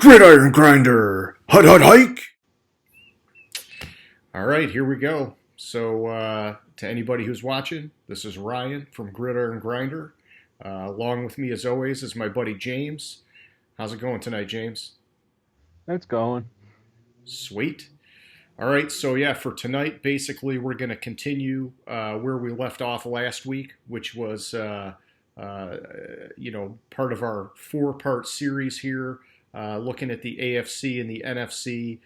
Gridiron Grinder! Hut hut hike! All right, here we go. So, to anybody who's watching, this is Ryan from Gridiron Grinder. Along with me, as always, is my buddy James. How's it going tonight, James? It's going. Sweet. All right, so yeah, for tonight, basically, we're going to continue where we left off last week, which was, part of our four-part series here, looking at the AFC and the NFC.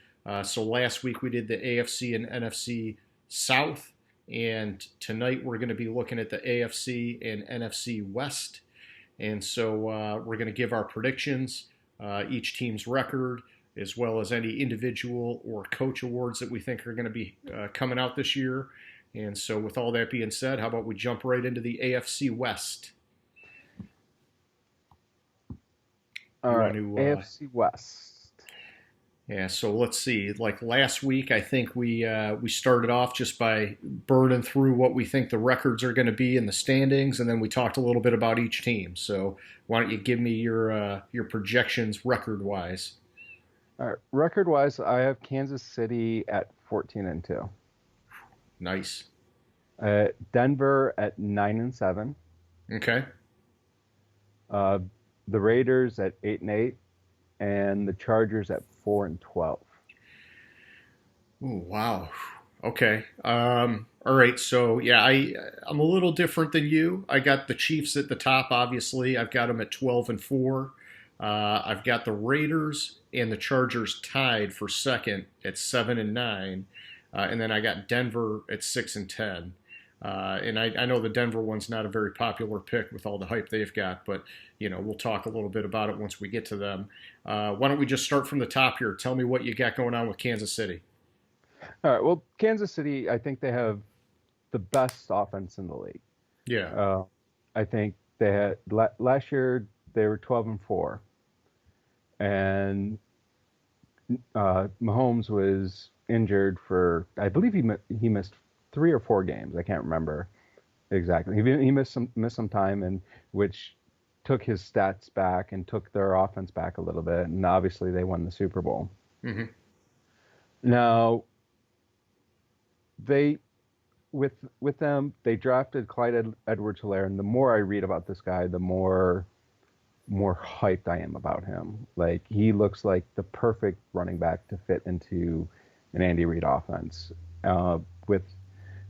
So last week we did the AFC and NFC South, and tonight we're going to be looking at the AFC and NFC West. And so we're going to give our predictions, each team's record, as well as any individual or coach awards that we think are going to be coming out this year. And so with all that being said, how about we jump right into the AFC West? All right, AFC West. Yeah, so let's see. Like last week, I think we started off just by burning through what we think the records are going to be in the standings, and then we talked a little bit about each team. So why don't you give me your projections record-wise? All right, record-wise, I have Kansas City at 14-2. Nice. Denver at 9-7. Okay. The Raiders at 8-8, and the Chargers at 4-12. Ooh, wow. Okay. All right. So yeah, I'm a little different than you. I got the Chiefs at the top. Obviously, I've got them at 12-4. I've got the Raiders and the Chargers tied for second at 7-9, and then I got Denver at 6-10. And I know the Denver one's not a very popular pick with all the hype they've got, but we'll talk a little bit about it once we get to them. Why don't we just start from the top here? Tell me what you got going on with Kansas City. All right. Well, Kansas City, I think they have the best offense in the league. Yeah. I think they had last year they were 12-4, and Mahomes was injured for, I believe he missed 3 or 4 games. I can't remember exactly. He missed some time, and which took his stats back and took their offense back a little bit. And obviously, they won the Super Bowl. Mm-hmm. Now, with them, they drafted Clyde Edwards-Helaire, and the more I read about this guy, the more hyped I am about him. Like, he looks like the perfect running back to fit into an Andy Reid offense.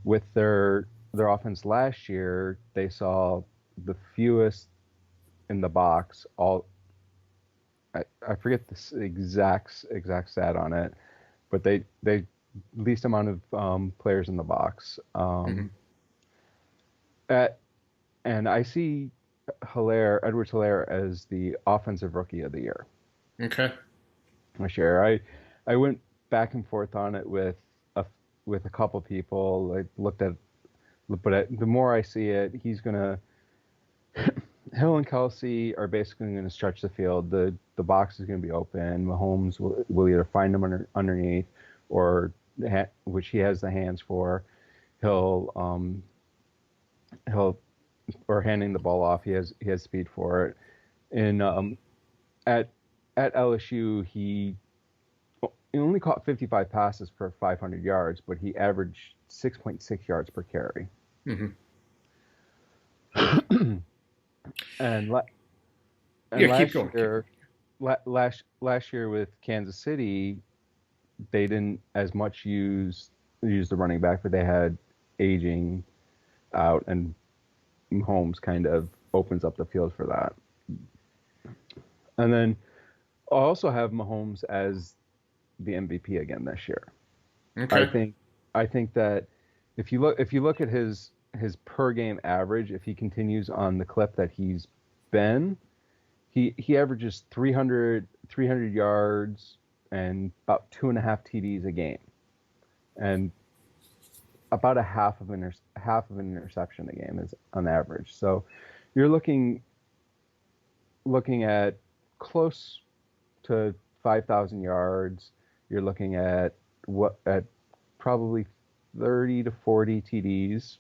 With their offense last year, they saw the fewest in the box. I forget the exact stat on it, but they least amount of players in the box. And I see Edwards-Helaire as the offensive rookie of the year. Okay. This year, I went back and forth on it with a couple people. But the more I see it, Hill and Kelsey are basically going to stretch the field. The box is going to be open. Mahomes will either find them underneath, or which he has the hands for. He'll or handing the ball off. He has speed for it. And at LSU, he only caught 55 passes for 500 yards, but he averaged 6.6 yards per carry. Mm-hmm. and keep going. Last year with Kansas City, they didn't as much use the running back, but they had aging out, and Mahomes kind of opens up the field for that. And then I also have Mahomes as the MVP again this year. Okay. I think that if you look at his per game average, if he continues on the clip that he's been, he averages 300 yards and about 2.5 TDs a game, and about a half of an interception a game is on average. So you're looking at close to 5,000 yards. You're looking at probably 30 to 40 TDs.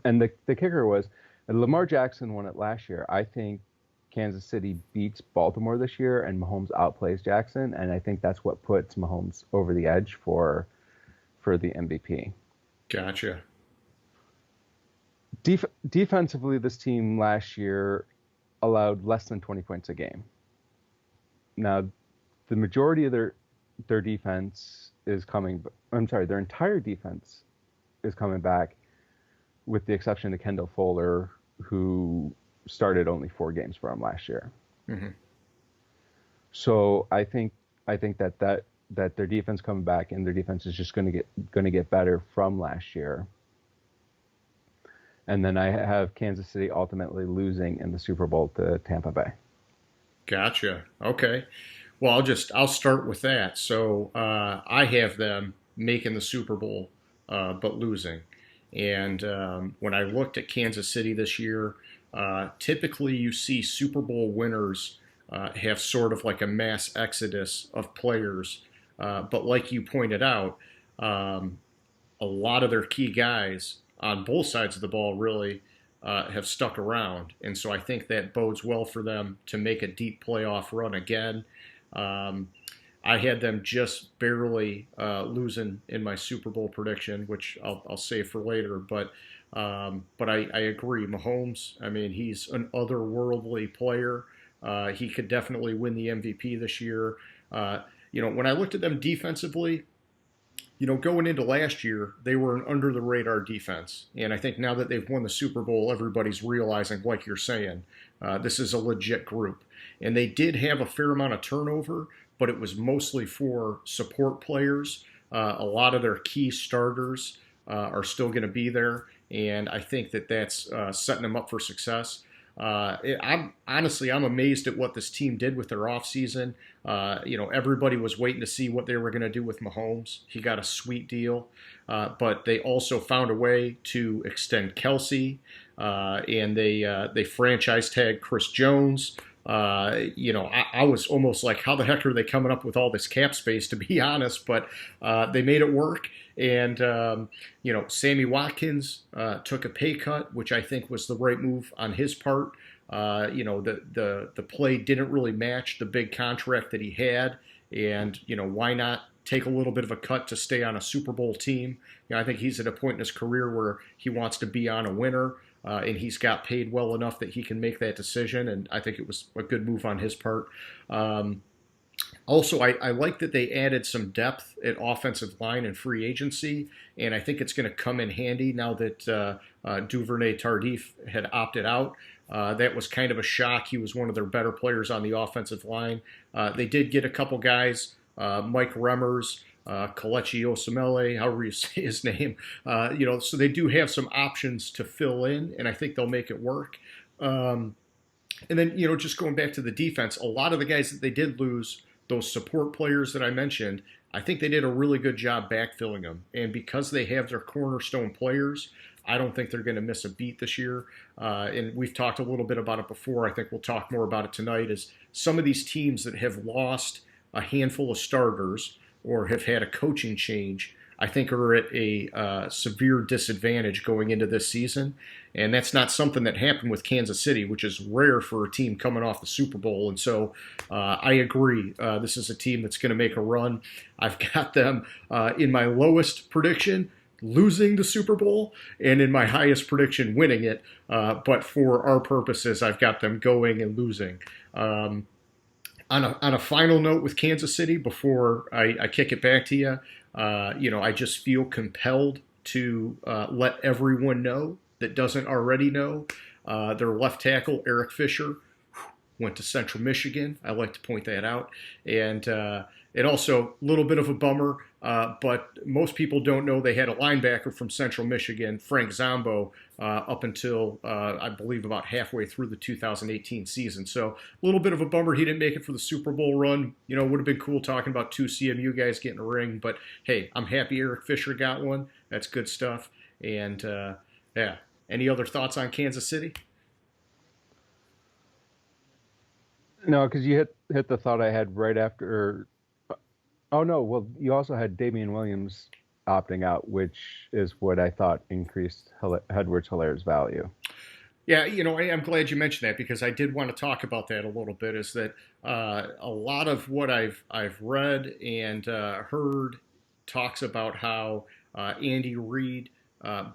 And the kicker was, Lamar Jackson won it last year. I think Kansas City beats Baltimore this year and Mahomes outplays Jackson, and I think that's what puts Mahomes over the edge for the MVP. Gotcha. Defensively, this team last year allowed less than 20 points a game. Now, the majority of their defense is coming. I'm sorry, their entire defense is coming back, with the exception of Kendall Fuller, who started only 4 games for him last year. Mm-hmm. So I think that their defense coming back, and their defense is just going to get better from last year. And then I have Kansas City ultimately losing in the Super Bowl to Tampa Bay. Gotcha. Okay. Well, I'll start with that. So I have them making the Super Bowl, but losing. And when I looked at Kansas City this year, typically you see Super Bowl winners have sort of like a mass exodus of players. But like you pointed out, a lot of their key guys on both sides of the ball really have stuck around. And so I think that bodes well for them to make a deep playoff run again. I had them just barely losing in my Super Bowl prediction, which I'll save for later. But I agree. Mahomes, I mean, he's an otherworldly player. He could definitely win the MVP this year. When I looked at them defensively, going into last year, they were an under-the-radar defense. And I think now that they've won the Super Bowl, everybody's realizing, like you're saying, this is a legit group. And they did have a fair amount of turnover, but it was mostly for support players. A lot of their key starters are still going to be there. And I think that that's setting them up for success. I'm amazed at what this team did with their offseason. Everybody was waiting to see what they were going to do with Mahomes. He got a sweet deal, but they also found a way to extend Kelsey, and they franchise tagged Chris Jones. I was almost like, how the heck are they coming up with all this cap space, to be honest? But they made it work. And, Sammy Watkins took a pay cut, which I think was the right move on his part. The play didn't really match the big contract that he had. And, why not take a little bit of a cut to stay on a Super Bowl team? I think he's at a point in his career where he wants to be on a winner. And he's got paid well enough that he can make that decision, and I think it was a good move on his part. Also, I like that they added some depth at offensive line and free agency, and I think it's going to come in handy now that Duvernay-Tardif had opted out. That was kind of a shock. He was one of their better players on the offensive line. They did get a couple guys, Mike Remmers, Kelechi Osemele, however you say his name, so they do have some options to fill in, and I think they'll make it work. And then, just going back to the defense, a lot of the guys that they did lose, those support players that I mentioned, I think they did a really good job backfilling them. And because they have their cornerstone players, I don't think they're going to miss a beat this year. And we've talked a little bit about it before. I think we'll talk more about it tonight, is some of these teams that have lost a handful of starters or have had a coaching change, I think are at a severe disadvantage going into this season. And that's not something that happened with Kansas City, which is rare for a team coming off the Super Bowl. And so I agree. This is a team that's going to make a run. I've got them in my lowest prediction losing the Super Bowl, and in my highest prediction winning it. But for our purposes, I've got them going and losing. On a final note with Kansas City, before I kick it back to you, I just feel compelled to let everyone know that doesn't already know. Their left tackle, Eric Fisher, went to Central Michigan. I like to point that out. And it also, a little bit of a bummer, but most people don't know they had a linebacker from Central Michigan, Frank Zombo, up until, I believe, about halfway through the 2018 season. So a little bit of a bummer he didn't make it for the Super Bowl run. Would have been cool talking about 2 CMU guys getting a ring. But, hey, I'm happy Eric Fisher got one. That's good stuff. And, yeah. Any other thoughts on Kansas City? No, because you hit the thought I had right after. Oh no! Well, you also had Damian Williams opting out, which is what I thought increased Edwards-Hilaire's value. Yeah, I'm glad you mentioned that because I did want to talk about that a little bit. Is that a lot of what I've read and heard talks about how Andy Reid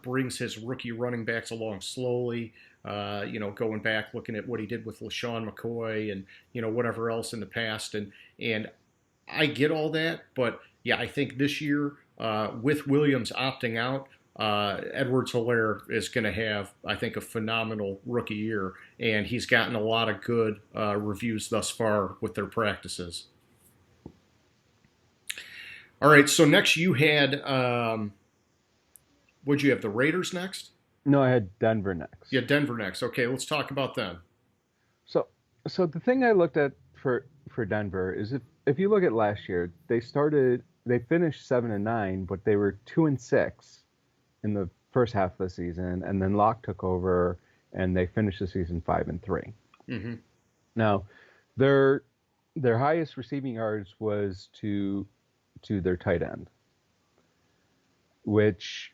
brings his rookie running backs along slowly. Going back looking at what he did with LaShawn McCoy and whatever else in the past, and I get all that, but yeah, I think this year with Williams opting out, Edwards-Helaire is going to have, I think, a phenomenal rookie year, and he's gotten a lot of good reviews thus far with their practices. All right, so next you had, what'd you have, the Raiders next? No, I had Denver next. Yeah, Denver next. Okay, let's talk about them. So, so the thing I looked at for Denver is if you look at last year, they finished 7-9, but they were 2-6 in the first half of the season, and then Locke took over, and they finished the season 5-3. Mm-hmm. Now, their highest receiving yards was to their tight end, which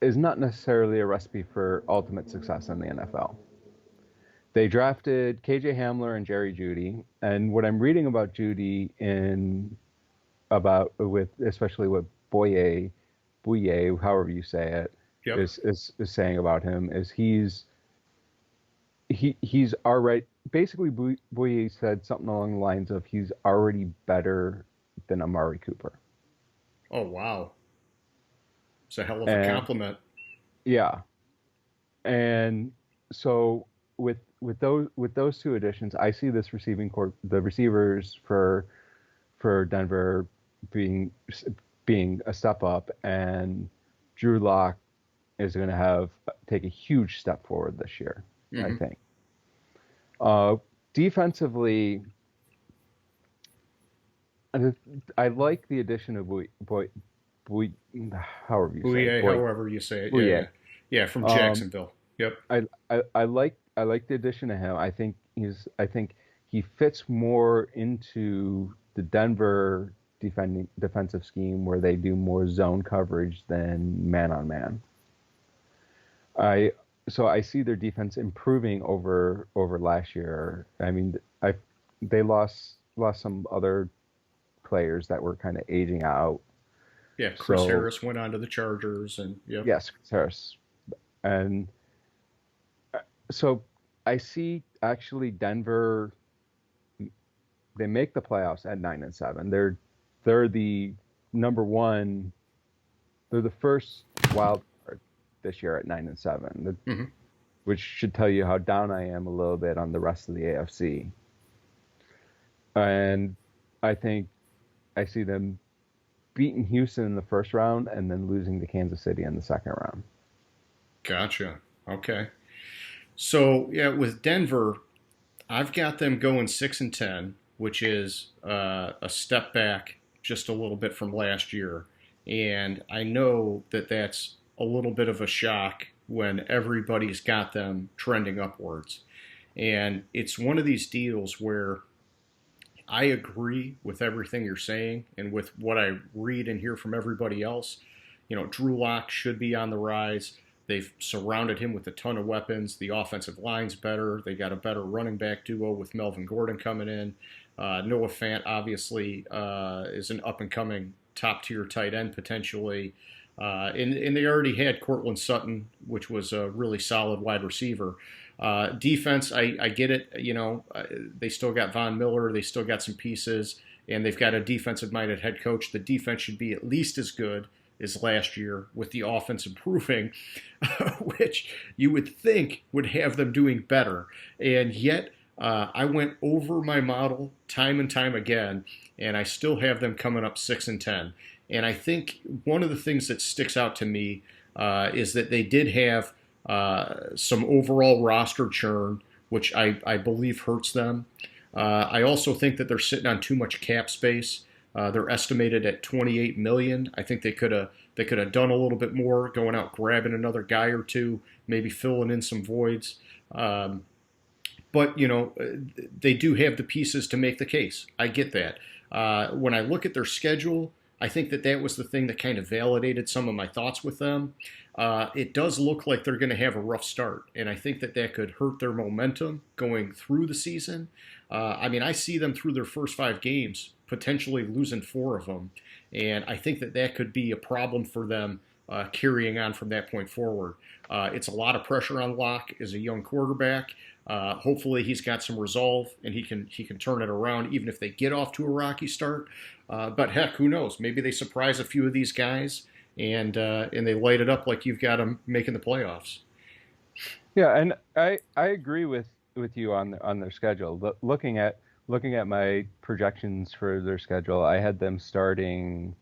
is not necessarily a recipe for ultimate success in the NFL. They drafted KJ Hamler and Jerry Jeudy, and what I'm reading about Jeudy especially what Boye, however you say it, Yep. is saying about him is he's already basically Boye said something along the lines of he's already better than Amari Cooper. Oh, wow. It's a hell of a compliment. Yeah. And so with those two additions, I see this receiving core, the receivers for Denver being a step up, and Drew Lock is going to take a huge step forward this year. Mm-hmm. I think. Defensively, I like the addition of however you say it. Yeah, from Jacksonville. Yep. I like the addition of him. I think he fits more into the Denver defensive scheme where they do more zone coverage than man on man. So I see their defense improving over last year. I mean, they lost some other players that were kind of aging out. Yeah, Chris Harris went on to the Chargers, and yep. Yes, Chris Harris, and so I see actually Denver. They make the playoffs at 9-7. They're the number one. They're the first wild card this year at 9-7, mm-hmm. which should tell you how down I am a little bit on the rest of the AFC. And I think I see them beating Houston in the first round and then losing to Kansas City in the second round. Gotcha. Okay. So yeah, with Denver, I've got them going 6-10, which is a step back just a little bit from last year. And I know that that's a little bit of a shock when everybody's got them trending upwards. And it's one of these deals where I agree with everything you're saying and with what I read and hear from everybody else. Drew Lock should be on the rise. They've surrounded him with a ton of weapons. The offensive line's better. They got a better running back duo with Melvin Gordon coming in. Noah Fant obviously is an up-and-coming top-tier tight end potentially. And they already had Cortland Sutton, which was a really solid wide receiver. Defense, I get it. They still got Von Miller. They still got some pieces. And they've got a defensive-minded head coach. The defense should be at least as good as last year with the offense improving, which you would think would have them doing better. And yet I went over my model time and time again, and I still have them coming up 6-10. And I think one of the things that sticks out to me is that they did have some overall roster churn, which I believe hurts them. I also think that they're sitting on too much cap space. They're estimated at $28 million. I think they could have done a little bit more, going out grabbing another guy or two, maybe filling in some voids. But they do have the pieces to make the case. I get that. When I look at their schedule, I think that was the thing that kind of validated some of my thoughts with them. It does look like they're going to have a rough start, and I think that could hurt their momentum going through the season. I mean, I see them through their first 5 games potentially losing 4 of them, and I think that could be a problem for them carrying on from that point forward. It's a lot of pressure on Locke as a young quarterback. Hopefully, he's got some resolve and he can turn it around, even if they get off to a rocky start. But heck, who knows? Maybe they surprise a few of these guys and they light it up like you've got them making the playoffs. Yeah, and I agree with you on their schedule. Looking at my projections for their schedule, I had them starting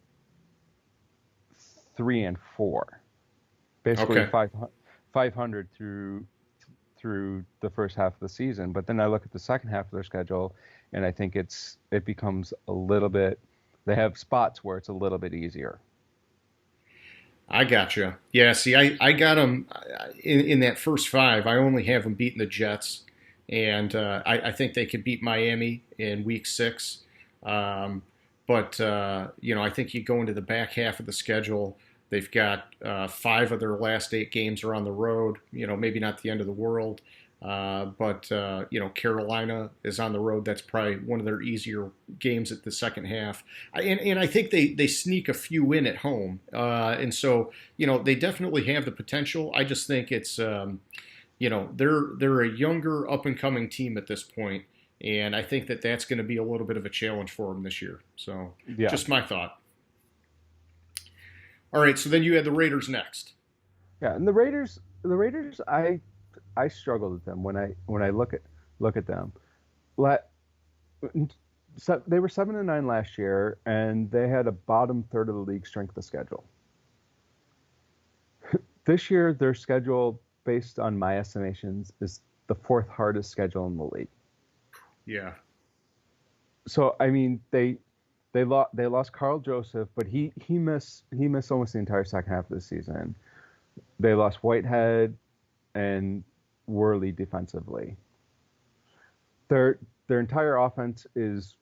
3-4, basically Okay. 500 through the first half of the season. But then I look at the second half of their schedule, and I think it becomes a little bit. They have spots where it's a little bit easier. I gotcha. Yeah, see, I got them in that first 5. I only have them beating the Jets, and I think they could beat Miami in Week 6. But I think you go into the back half of the schedule. They've got 5 of their last 8 games are on the road. Maybe not the end of the world, but Carolina is on the road. That's probably one of their easier games at the second half. And I think they sneak a few in at home, and so they definitely have the potential. I just think it's they're a younger up and coming team at this point. And I think that's going to be a little bit of a challenge for them this year. So, Yeah, just my thought. All right, so then you had the Raiders next. yeah, and the Raiders, I struggled with them when I look at them. So they were 7-9 last year, and they had a bottom third of the league strength of schedule. This year, their schedule, based on my estimations, is the 4th hardest schedule in the league. Yeah. So I mean, they lost Carl Joseph, but he missed almost the entire second half of the season. They lost Whitehead and Worley defensively. Their entire offense is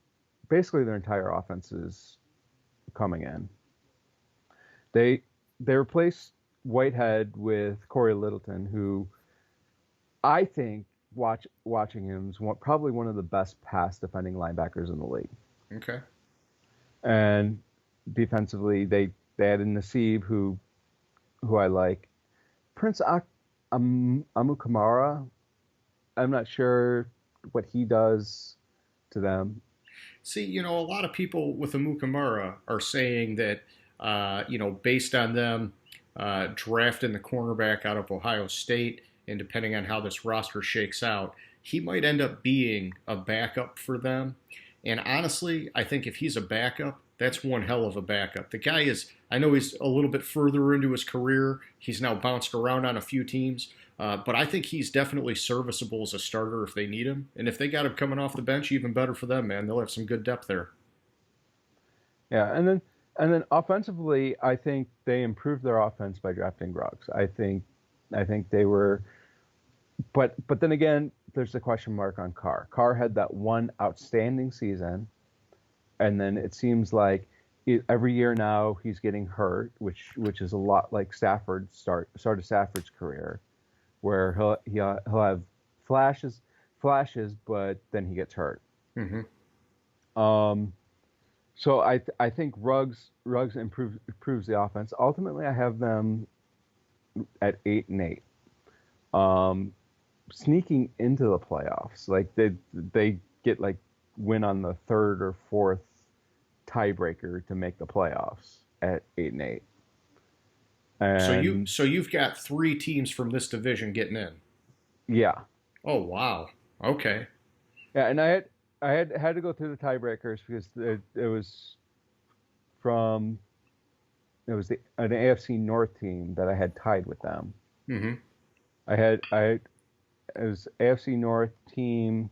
coming in. They replaced Whitehead with Corey Littleton, who I think watching him is probably one of the best pass defending linebackers in the league. Okay. And defensively, they added Nassib, who I like. Prince Amukamara, I'm not sure what he does to them. See, a lot of people with Amukamara are saying that, based on them drafting the cornerback out of Ohio State, and depending on how this roster shakes out, he might end up being a backup for them. And honestly, I think if he's a backup, that's one hell of a backup. The guy is, I know he's a little bit further into his career. He's now bounced around on a few teams. But I think he's definitely serviceable as a starter if they need him. And if they got him coming off the bench, even better for them, man. They'll have some good depth there. Yeah, and then offensively, I think they improved their offense by drafting Ruggs. I think they were, but then again, there's a question mark on Carr. Carr had that one outstanding season, and then it seems like every year now he's getting hurt, which is a lot like Stafford's start of Stafford's career, where he'll have flashes, but then he gets hurt. Mm-hmm. So I think Ruggs improves the offense. Ultimately, I have them at 8-8, sneaking into the playoffs. Like they get like win on the 3rd or 4th tiebreaker to make the playoffs at 8-8. And So you've got 3 teams from this division getting in. yeah, Oh wow. Okay. yeah, and I had to go through the tiebreakers because it was an AFC North team that I had tied with them. Mm-hmm. It was AFC North team,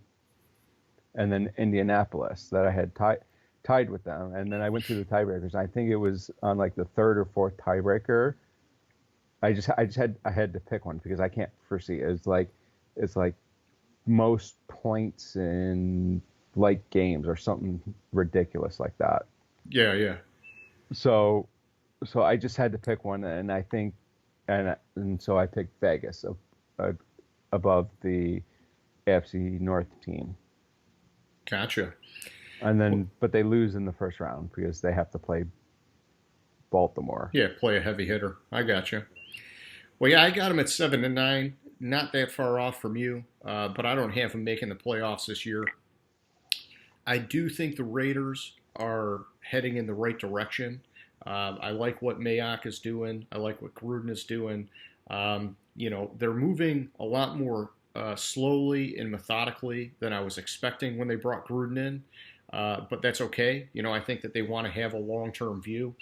and then Indianapolis that I had tied with them, and then I went through the tiebreakers. I think it was on like the 3rd or 4th tiebreaker. I had to pick one because I can't foresee. It's like most points in like games or something ridiculous like that. Yeah, yeah. So so I just had to pick one, and I think, and so I picked Vegas uh, above the AFC North team, Gotcha. and Well, then but they lose in the first round because they have to play Baltimore. yeah, play a heavy hitter. I gotcha. Well, yeah, I got him at 7-9. Not that far off from you, but I don't have him making the playoffs this year. I do think the Raiders are heading in the right direction. I like what Mayock is doing. I like what Gruden is doing. They're moving a lot more slowly and methodically than I was expecting when they brought Gruden in. But that's okay. I think that they want to have a long-term view.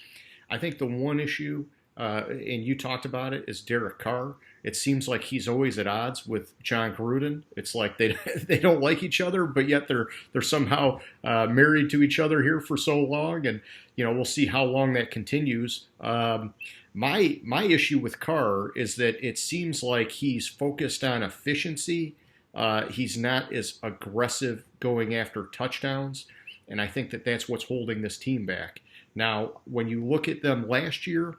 I think the one issue, and you talked about it, is Derek Carr. It seems like he's always at odds with John Gruden. It's like they they don't like each other, but yet they're somehow married to each other here for so long, and we'll see how long that continues. My issue with Carr is that it seems like he's focused on efficiency. He's not as aggressive going after touchdowns, and I think that that's what's holding this team back. Now, when you look at them last year,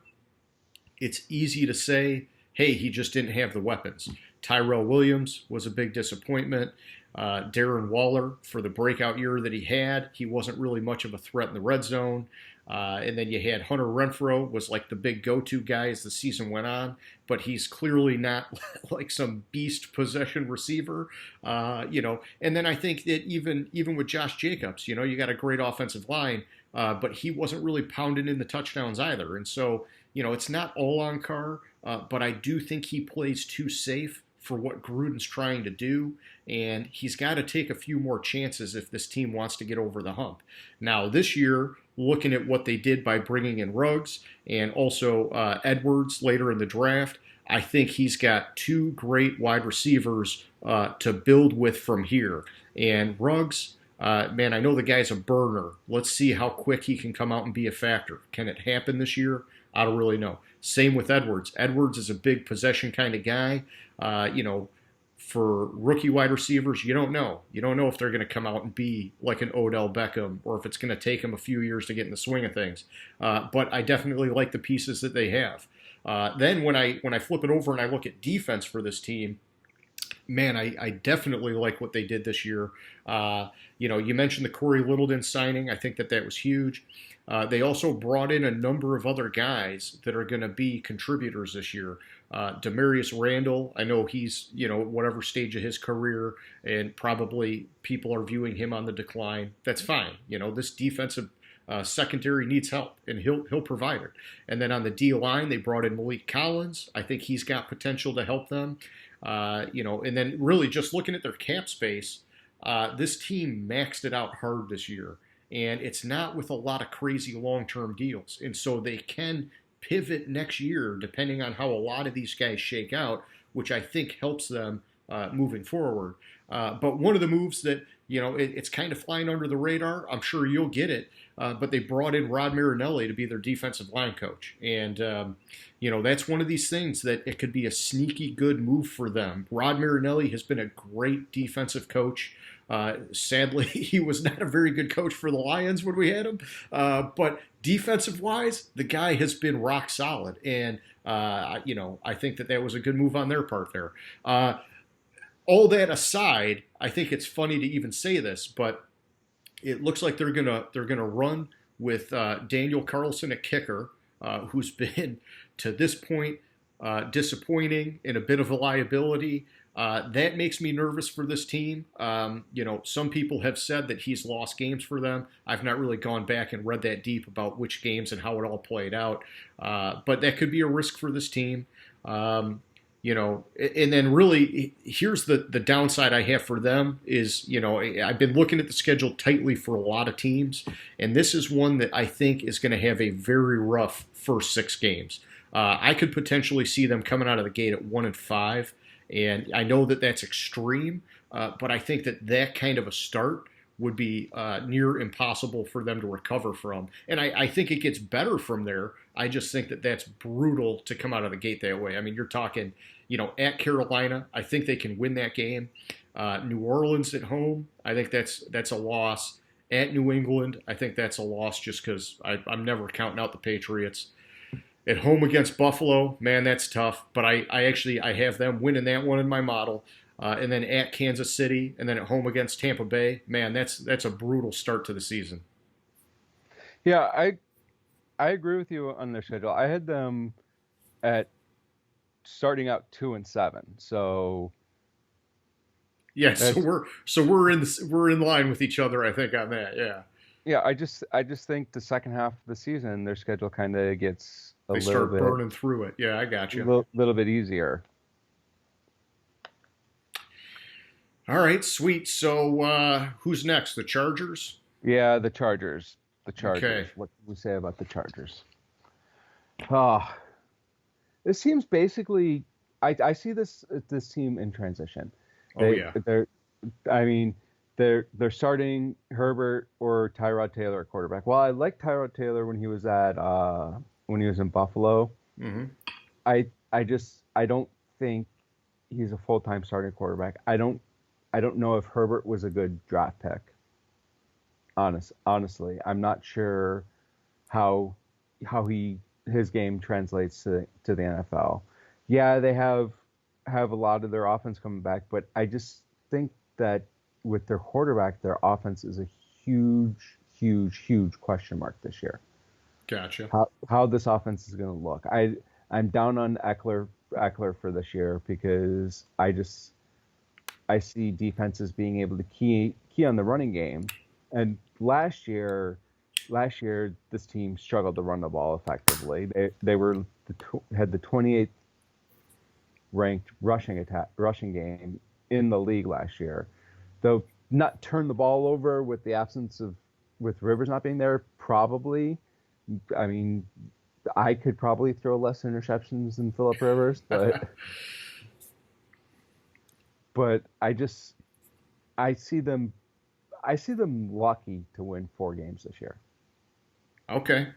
it's easy to say, hey, he just didn't have the weapons. Tyrell Williams was a big disappointment. Darren Waller, for the breakout year that he had, he wasn't really much of a threat in the red zone. And then you had Hunter Renfrow was like the big go-to guy as the season went on, but he's clearly not like some beast possession receiver, And then I think that even with Josh Jacobs, you got a great offensive line, but he wasn't really pounding in the touchdowns either. And so, it's not all on Carr, but I do think he plays too safe for what Gruden's trying to do, and he's got to take a few more chances if this team wants to get over the hump. Now, this year, looking at what they did by bringing in Ruggs and also Edwards later in the draft, I think he's got two great wide receivers to build with from here. And Ruggs, man, I know the guy's a burner. Let's see how quick he can come out and be a factor. Can it happen this year? I don't really know. Same with Edwards. Edwards is a big possession kind of guy. For rookie wide receivers, you don't know. You don't know if they're going to come out and be like an Odell Beckham or if it's going to take them a few years to get in the swing of things. But I definitely like the pieces that they have. Then when I flip it over and I look at defense for this team, man, I definitely like what they did this year. You mentioned the Corey Littleton signing. I think that was huge. They also brought in a number of other guys that are going to be contributors this year. Demarius Randall, I know he's, whatever stage of his career, and probably people are viewing him on the decline. That's fine. This defensive secondary needs help, and he'll provide it. And then on the D line, they brought in Malik Collins. I think he's got potential to help them. And then really just looking at their cap space, this team maxed it out hard this year. And it's not with a lot of crazy long-term deals. And so they can pivot next year depending on how a lot of these guys shake out, which I think helps them moving forward. But one of the moves that, it's kind of flying under the radar, I'm sure you'll get it, but they brought in Rod Marinelli to be their defensive line coach. And, that's one of these things that it could be a sneaky good move for them. Rod Marinelli has been a great defensive coach. Sadly, he was not a very good coach for the Lions when we had him. But defensive-wise, the guy has been rock solid. And, I think that was a good move on their part there. All that aside, I think it's funny to even say this, but it looks like they're gonna run with Daniel Carlson at kicker, who's been to this point disappointing and a bit of a liability. That makes me nervous for this team. Some people have said that he's lost games for them. I've not really gone back and read that deep about which games and how it all played out. But that could be a risk for this team. And then really, here's the downside I have for them is, I've been looking at the schedule tightly for a lot of teams, and this is one that I think is going to have a very rough first 6 games. I could potentially see them coming out of the gate at 1-5. And I know that that's extreme, but I think that kind of a start would be near impossible for them to recover from. And I think it gets better from there. I just think that that's brutal to come out of the gate that way. I mean, you're talking, at Carolina, I think they can win that game. New Orleans at home, I think that's a loss. At New England, I think that's a loss just because I'm never counting out the Patriots. At home against Buffalo, man, that's tough. But I have them winning that one in my model. And then at Kansas City, and then at home against Tampa Bay, man, that's a brutal start to the season. Yeah, I agree with you on their schedule. I had them at starting out 2-7. So Yeah, that's we're in line with each other, I think, on that. Yeah, yeah. I just think the second half of the season their schedule kind of gets a they little start bit burning through it. Yeah, I got you. little bit easier. All right, sweet. So who's next? The Chargers. Yeah, the Chargers. The Chargers. Okay. What do we say about the Chargers? Ah, this team's basically. I see this team in transition. Oh yeah. They're I mean they're starting Herbert or Tyrod Taylor at quarterback. Well, I liked Tyrod Taylor when he was in Buffalo. Mm-hmm. I don't think he's a full-time starting quarterback. I don't know if Herbert was a good draft pick. Honestly, I'm not sure how his game translates to the NFL. Yeah, they have a lot of their offense coming back, but I just think that with their quarterback, their offense is a huge, huge, huge question mark this year. Gotcha. How this offense is going to look. I'm down on Eckler for this year because I see defenses being able to key on the running game, and last year this team struggled to run the ball effectively. They had the 28th ranked rushing game in the league last year. Though not turn the ball over with the absence of with Rivers not being there, probably. I mean, I could probably throw less interceptions than Phillip Rivers, but I see them lucky to win 4 games this year. Okay.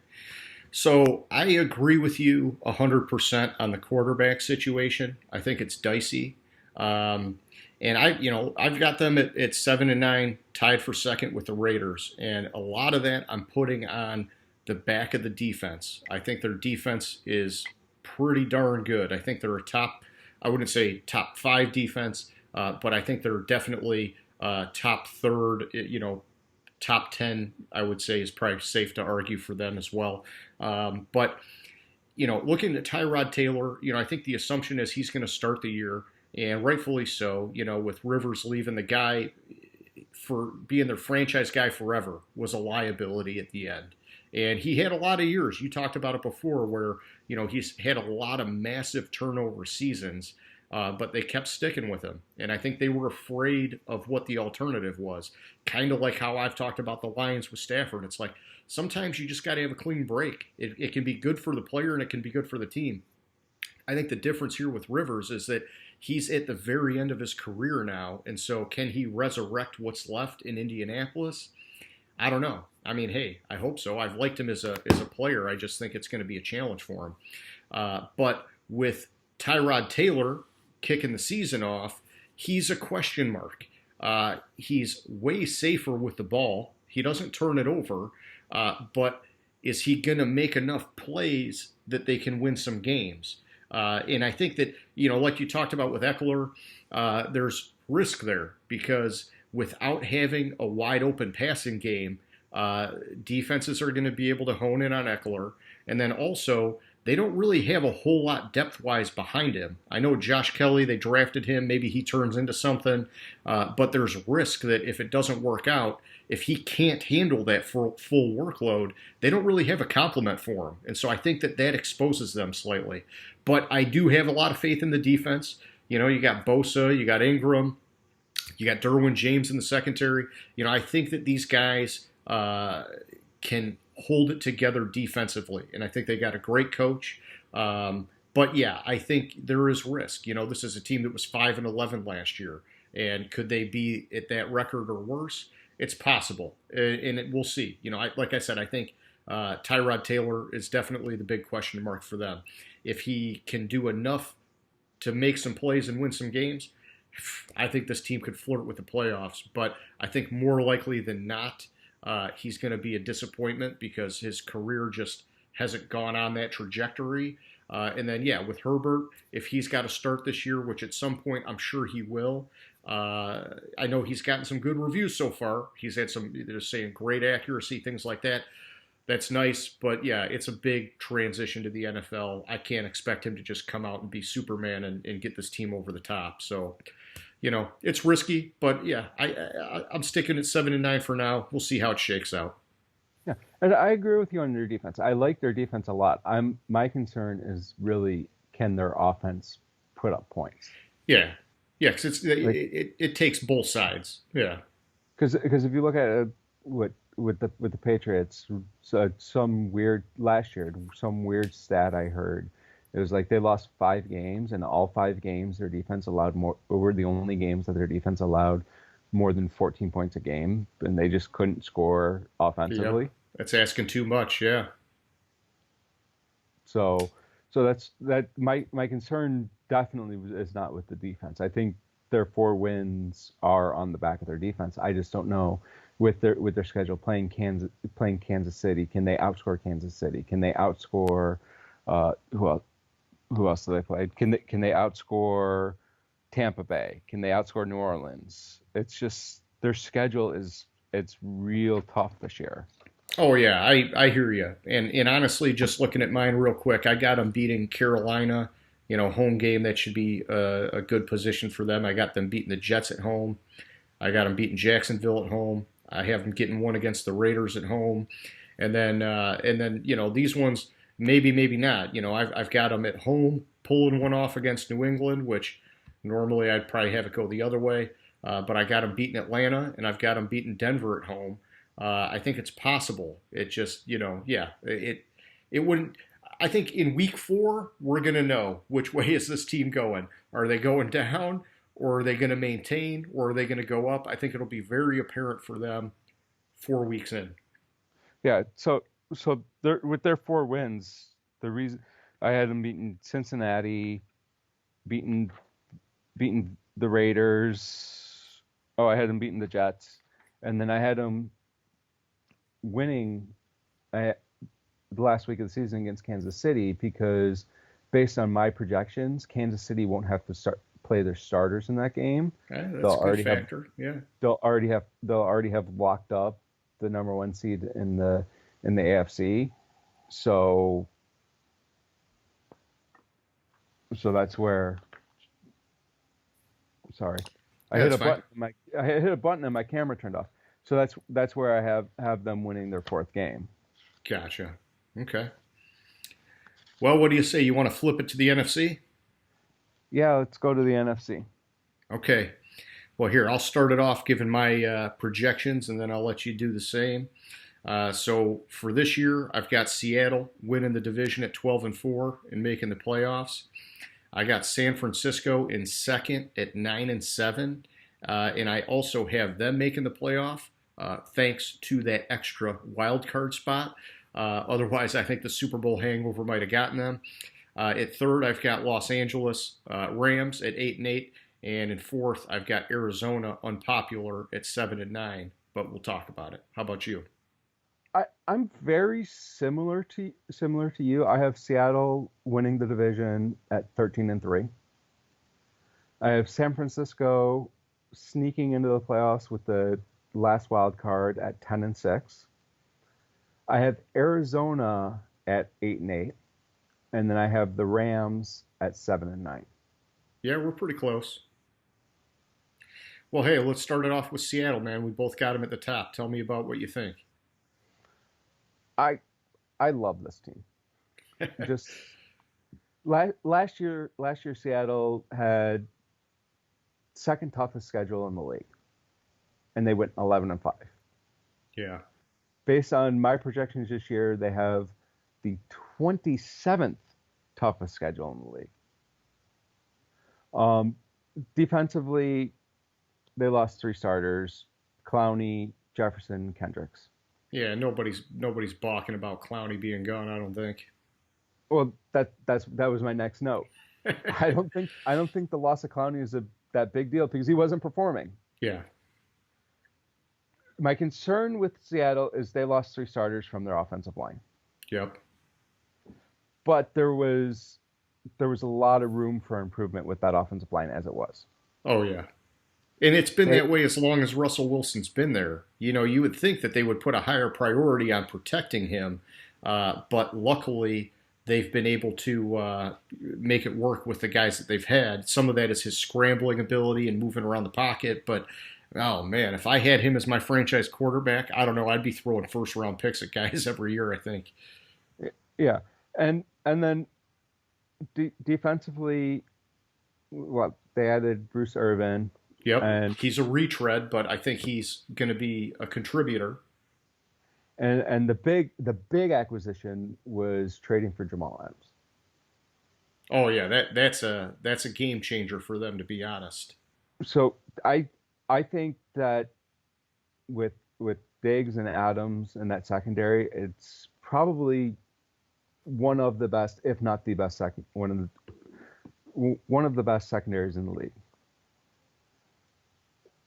So I agree with you 100% on the quarterback situation. I think it's dicey. And I've got them at 7-9, tied for second with the Raiders. And a lot of that I'm putting on the back of the defense. I think their defense is pretty darn good. I think they're I wouldn't say top 5 defense, but I think they're definitely top third, top 10, I would say, is probably safe to argue for them as well. But looking at Tyrod Taylor, I think the assumption is he's going to start the year, and rightfully so, with Rivers leaving. The guy, for being their franchise guy forever, was a liability at the end. And he had a lot of years. You talked about it before where, he's had a lot of massive turnover seasons, but they kept sticking with him. And I think they were afraid of what the alternative was. Kind of like how I've talked about the Lions with Stafford. It's like sometimes you just got to have a clean break. It can be good for the player and it can be good for the team. I think the difference here with Rivers is that he's at the very end of his career now. And so can he resurrect what's left in Indianapolis? I don't know. I mean, hey, I hope so. I've liked him as a player. I just think it's going to be a challenge for him. But with Tyrod Taylor kicking the season off, he's a question mark. He's way safer with the ball. He doesn't turn it over. But is he going to make enough plays that they can win some games? And I think that, like you talked about with Eckler, there's risk there because without having a wide open passing game, defenses are going to be able to hone in on Eckler. And then also, they don't really have a whole lot depth-wise behind him. I know Josh Kelly, they drafted him. Maybe he turns into something. But there's risk that if it doesn't work out, if he can't handle that full workload, they don't really have a complement for him. And so I think that exposes them slightly. But I do have a lot of faith in the defense. You got Bosa, you got Ingram, you got Derwin James in the secondary. I think that these guys can hold it together defensively. And I think they got a great coach. But yeah, I think there is risk. This is a team that was 5-11 last year. And could they be at that record or worse? It's possible. And we'll see. Like I said, I think Tyrod Taylor is definitely the big question mark for them. If he can do enough to make some plays and win some games, I think this team could flirt with the playoffs. But I think more likely than not, he's going to be a disappointment because his career just hasn't gone on that trajectory. And then, yeah, with Herbert, if he's got to start this year, which at some point I'm sure he will, I know he's gotten some good reviews so far. He's had some, they're saying great accuracy, things like that. That's nice, but yeah, it's a big transition to the NFL. I can't expect him to just come out and be Superman and get this team over the top. So, it's risky, but yeah, I'm sticking at 7-9 for now. We'll see how it shakes out. Yeah, and I agree with you on their defense. I like their defense a lot. My concern is really, can their offense put up points? Yeah, yeah, because Like, it takes both sides. Yeah, because if you look at it, what with the Patriots, some weird last year, some weird stat I heard. It was like they lost 5 games, and all 5 games their defense allowed more. Were the only games that their defense allowed more than 14 points a game, and they just couldn't score yeah, offensively. that's asking too much. Yeah, So, that my concern definitely is not with the defense. I think their 4 wins are on the back of their defense. I just don't know with their schedule playing Kansas City. Can they outscore Kansas City? Can they outscore who else do they play? Can they outscore Tampa Bay? Can they outscore New Orleans? It's just their schedule it's real tough this year. oh yeah, I hear you. And honestly, just looking at mine real quick, I got them beating Carolina. Home game that should be a good position for them. I got them beating the Jets at home. I got them beating Jacksonville at home. I have them getting one against the Raiders at home, and then these ones maybe not. I've got them at home pulling one off against New England, which normally I'd probably have it go the other way. But I got them beating Atlanta, and I've got them beating Denver at home. I think it's possible. It just, yeah, it wouldn't. I think in week 4 we're gonna know which way is this team going. Are they going down, or are they going to maintain, or are they going to go up? I think it'll be very apparent for them 4 weeks in. Yeah. So with their 4 wins, the reason I had them beating Cincinnati, beating beating the Raiders. Oh, I had them beating the Jets, and then I had them winning the last week of the season against Kansas City because, based on my projections, Kansas City won't have to play their starters in that game. That's They'll a good already have factor. Yeah. they'll already have locked up the number 1 seed in the AFC. So that's where. Sorry, I Yeah, hit that's a fine. button. I hit a button and my camera turned off. So that's where I have them winning their 4th game. Gotcha. Okay. Well, what do you say? You want to flip it to the NFC? Yeah, let's go to the NFC. Okay. Well, here, I'll start it off giving my projections, and then I'll let you do the same. So for this year, I've got Seattle winning the division at 12-4 and making the playoffs. I got San Francisco in second at 9-7, and I also have them making the playoff thanks to that extra wild card spot. Otherwise, I think the Super Bowl hangover might have gotten them. At third, I've got Los Angeles Rams at 8-8, and in fourth, I've got Arizona unpopular at 7-9. But we'll talk about it. How about you? I'm very similar to you. I have Seattle winning the division at 13-3. I have San Francisco sneaking into the playoffs with the last wild card at 10-6. I have Arizona at 8-8, and then I have the Rams at 7-9. Yeah, we're pretty close. Well, hey, let's start it off with Seattle, man. We both got them at the top. Tell me about what you think. I I love this team. Just last year Seattle had second toughest schedule in the league, and they went 11-5. Yeah. Based on my projections this year, they have the 27th toughest schedule in the league. Defensively, they lost 3 starters: Clowney, Jefferson, Kendricks. Yeah, nobody's balking about Clowney being gone, I don't think. Well, that was my next note. I don't think the loss of Clowney is that big deal because he wasn't performing. Yeah. My concern with Seattle is they lost 3 starters from their offensive line, Yep. but there was a lot of room for improvement with that offensive line as it was. Oh yeah. And it's been They that way as long as Russell Wilson's been there. You would think that they would put a higher priority on protecting him, but luckily they've been able to make it work with the guys that they've had. Some of that is his scrambling ability and moving around the pocket, but oh man, if I had him as my franchise quarterback, I don't know, I'd be throwing first round picks at guys every year, I think. Yeah, and then defensively, well, they added Bruce Irvin, Yep. and He's a retread, but I think he's going to be a contributor. the big acquisition was trading for Jamal Adams. Oh yeah, that's a game changer for them, to be honest. So I think that with Diggs and Adams and that secondary, it's probably one of the best, if not the best second, one of the best secondaries in the league.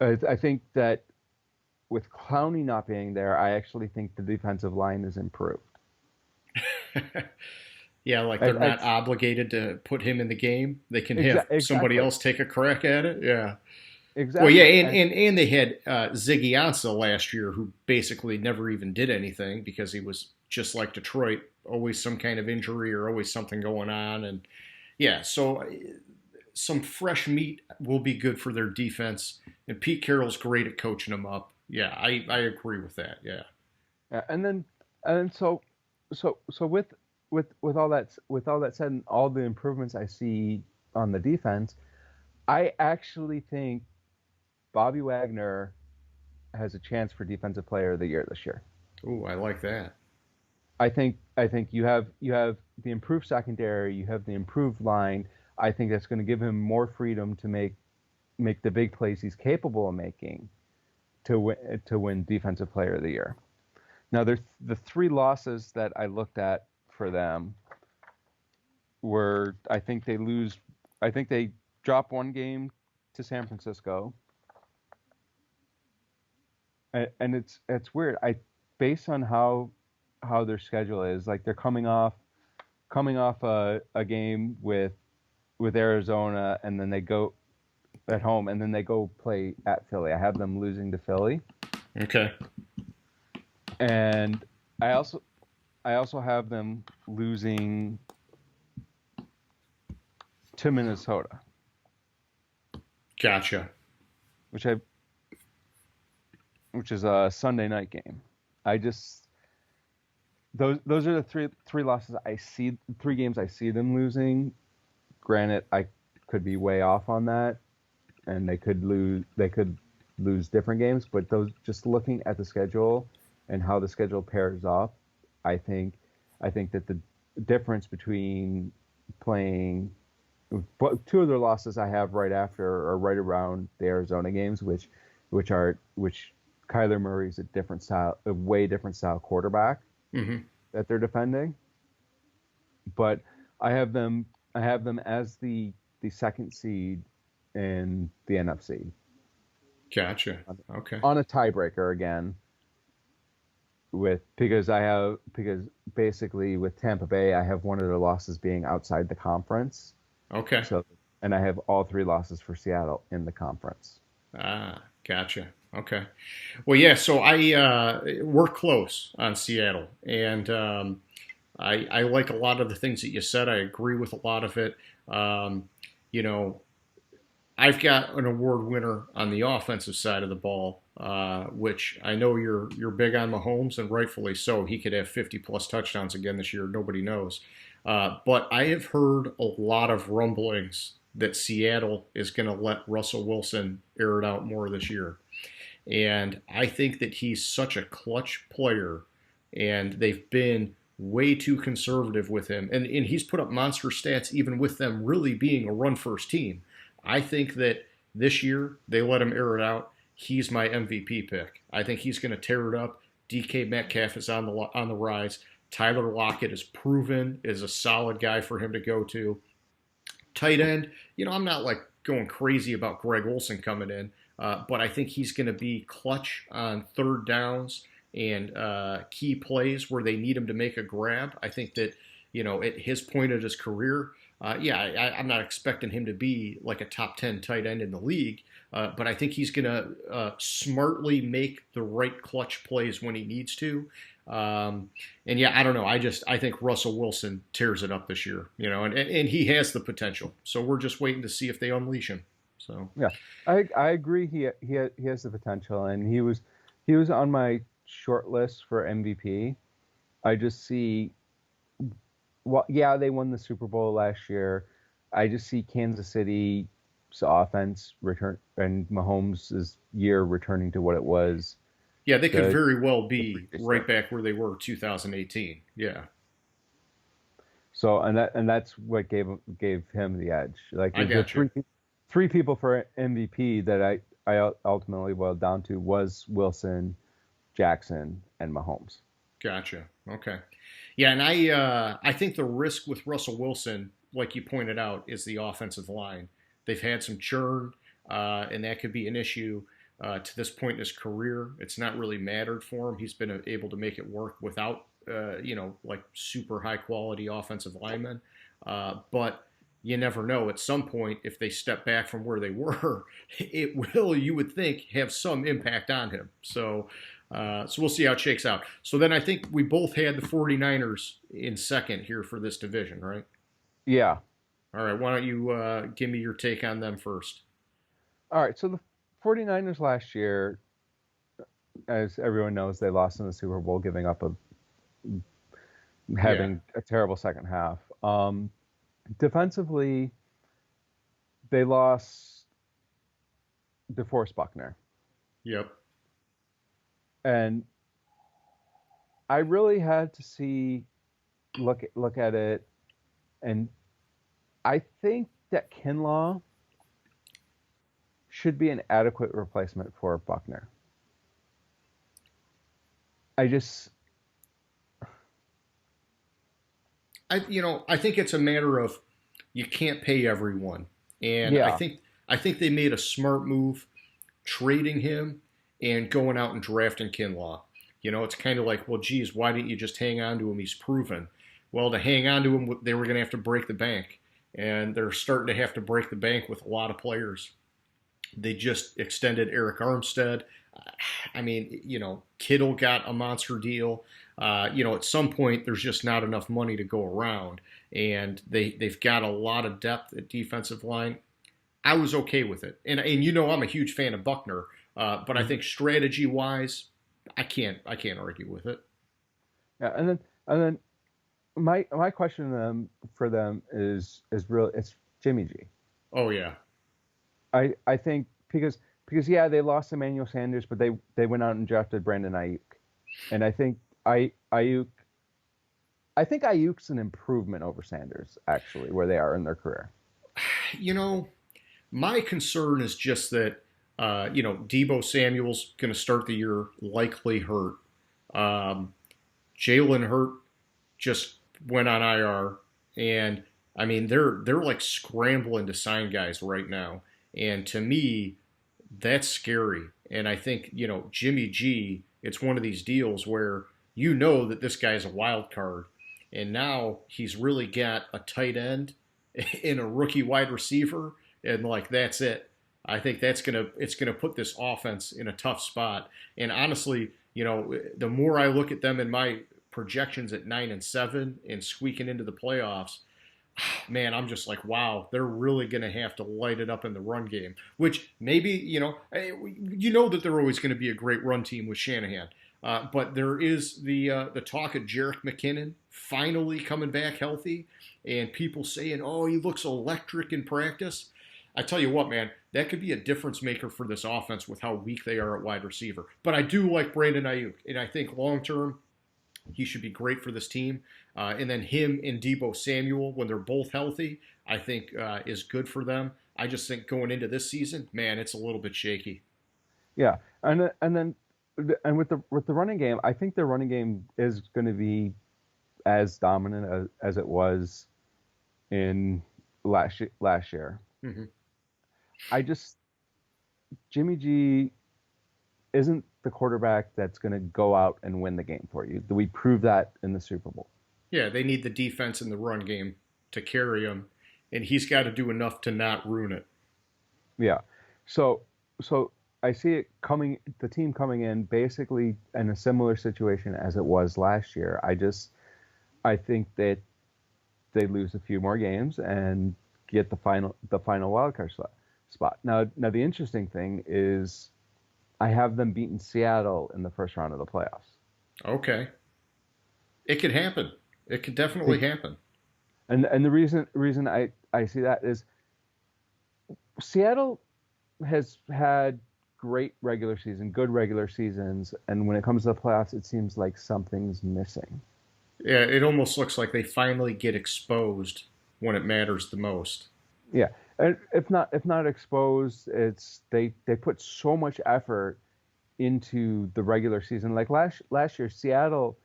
I think that with Clowney not being there, I actually think the defensive line is improved. Yeah, like I, they're I, not obligated to put him in the game. They can have somebody exactly, else take a crack at it. Yeah. Well, yeah, exactly, and they had Ziggy Ansah last year, who basically never even did anything because he was just like Detroit, always some kind of injury or always something going on. And yeah, so some fresh meat will be good for their defense. And Pete Carroll's great at coaching them up. Yeah, I agree with that. Yeah. and then so with all that said, and all the improvements I see on the defense, I actually think Bobby Wagner has a chance for Defensive Player of the Year this year. Ooh, I like that. I think you have the improved secondary, you have the improved line. I think that's going to give him more freedom to make the big plays he's capable of making to win Defensive Player of the Year. Now, there's the 3 losses that I looked at for them were, I think they drop one game to San Francisco, and it's weird. Based on how their schedule is, like they're coming off a game with Arizona, and then they go at home, and then they go play at Philly. I have them losing to Philly, Okay. and I also have them losing to Minnesota, Gotcha. which I which is a Sunday night game. I just those are the three losses I see, 3 games I see them losing. Granted, I could be way off on that, and they could lose different games, but those, just looking at the schedule and how the schedule pairs up, I think that the difference between playing, but 2 of their losses I have right after or right around the Arizona games, which Kyler Murray's a way different style quarterback Hmm. that they're defending. But I have them as the second seed in the NFC Gotcha. Okay. on a tiebreaker again. Because basically with Tampa Bay, I have one of their losses being outside the conference. Okay. So, and I have all 3 losses for Seattle in the conference. Gotcha. Okay. Well, yeah. So we're close on Seattle, and I like a lot of the things that you said. I agree with a lot of it. You know, I've got an award winner on the offensive side of the ball, which I know you're big on Mahomes, and rightfully so. He could have 50 plus touchdowns again this year. Nobody knows. But I have heard a lot of rumblings that Seattle is going to let Russell Wilson air it out more this year. And I think that he's such a clutch player, and they've been way too conservative with him. And he's put up monster stats even with them really being a run-first team. I think that this year they let him air it out. He's my MVP pick. I think he's going to tear it up. DK Metcalf is on the rise. Tyler Lockett is proven is a solid guy for him to go to. Tight end, I'm not like going crazy about Greg Olsen coming in, but I think he's going to be clutch on third downs and key plays where they need him to make a grab. I think that, at his point of his career, I'm not expecting him to be like a top 10 tight end in the league, but I think he's going to smartly make the right clutch plays when he needs to. And yeah, I don't know. I think Russell Wilson tears it up this year, and he has the potential. So we're just waiting to see if they unleash him. So Yeah, I agree. He has the potential, and he was on my short list for MVP. I just see, well, yeah, they won the Super Bowl last year. I just see Kansas City's offense return and Mahomes' year returning to what it was. yeah, they could very well be right back where they were 2018. Yeah, So and that's what gave him the edge. Like I the got you. three people for MVP that I ultimately boiled down to was Wilson, Jackson, and Mahomes. Gotcha. Okay. Yeah, and I think the risk with Russell Wilson, like you pointed out, is the offensive line. They've had some churn, and that could be an issue to this point in his career. It's not really mattered for him. He's been able to make it work without, like super high quality offensive linemen. But you never know. At some point, if they step back from where they were, it will, you would think, have some impact on him. So we'll see how it shakes out. So then I think we both had the 49ers in second here for this division, right? Yeah. All right. Why don't you give me your take on them first? All right. So the 49ers last year, as everyone knows, they lost in the Super Bowl, giving up Yeah. having a terrible second half. Defensively, they lost DeForest Buckner, Yep. and I really had to look at it, and I think that Kinlaw should be an adequate replacement for Buckner. I just I think it's a matter of you can't pay everyone, and I Yeah, think I think they made a smart move trading him and going out and drafting Kinlaw. It's kind of like, well, geez, why didn't you just hang on to him? He's proven. Well, to hang on to him, they were going to have to break the bank, and they're starting to have to break the bank with a lot of players. They just extended Eric Armstead. I mean, Kittle got a monster deal. At some point, there's just not enough money to go around, and they've got a lot of depth at defensive line. I was okay with it, and I'm a huge fan of Buckner, but I mhm, think strategy wise, I can't argue with it. yeah, and then my question for them is real. It's Jimmy G. Oh yeah, I think because yeah, they lost Emmanuel Sanders, but they went out and drafted Brandon Ayuk, and Ayuk I think Ayuk's an improvement over Sanders actually where they are in their career. you know, my concern is just that Debo Samuel's going to start the year likely hurt. Um, Jalen Hurt just went on IR, and I mean they're like scrambling to sign guys right now, and to me that's scary. And I think Jimmy G, it's one of these deals where that this guy's a wild card, and now he's really got a tight end in a rookie wide receiver, and like that's it. I think it's gonna put this offense in a tough spot. And honestly, the more I look at them in my projections at 9-7 and squeaking into the playoffs, man, I'm just like, wow, they're really going to have to light it up in the run game. Which maybe that they're always going to be a great run team with Shanahan. But there is the talk of Jerick McKinnon finally coming back healthy, and people saying, "Oh, he looks electric in practice." I tell you what, man, that could be a difference maker for this offense with how weak they are at wide receiver. But I do like Brandon Ayuk, and I think long term he should be great for this team. And then him and Debo Samuel, when they're both healthy, I think is good for them. I just think going into this season, man, it's a little bit shaky. Yeah, and with the running game, I think the running game is going to be as dominant as it was in last year. Mm-hmm. I just Jimmy G isn't the quarterback that's going to go out and win the game for you. We proved that in the Super Bowl. Yeah, they need the defense and the run game to carry him, and he's got to do enough to not ruin it. Yeah. So so I see it coming, the team coming in basically in a similar situation as it was last year. I think that they lose a few more games and get the final wild card spot. Now the interesting thing is I have them beating Seattle in the first round of the playoffs. Okay, it could happen. It could definitely Be- happen. And the reason I see that is Seattle has had good regular seasons, and when it comes to the playoffs, it seems like something's missing. Yeah, it almost looks like they finally get exposed when it matters the most. Yeah, and if not exposed, it's they put so much effort into the regular season. Like last year, Seattle.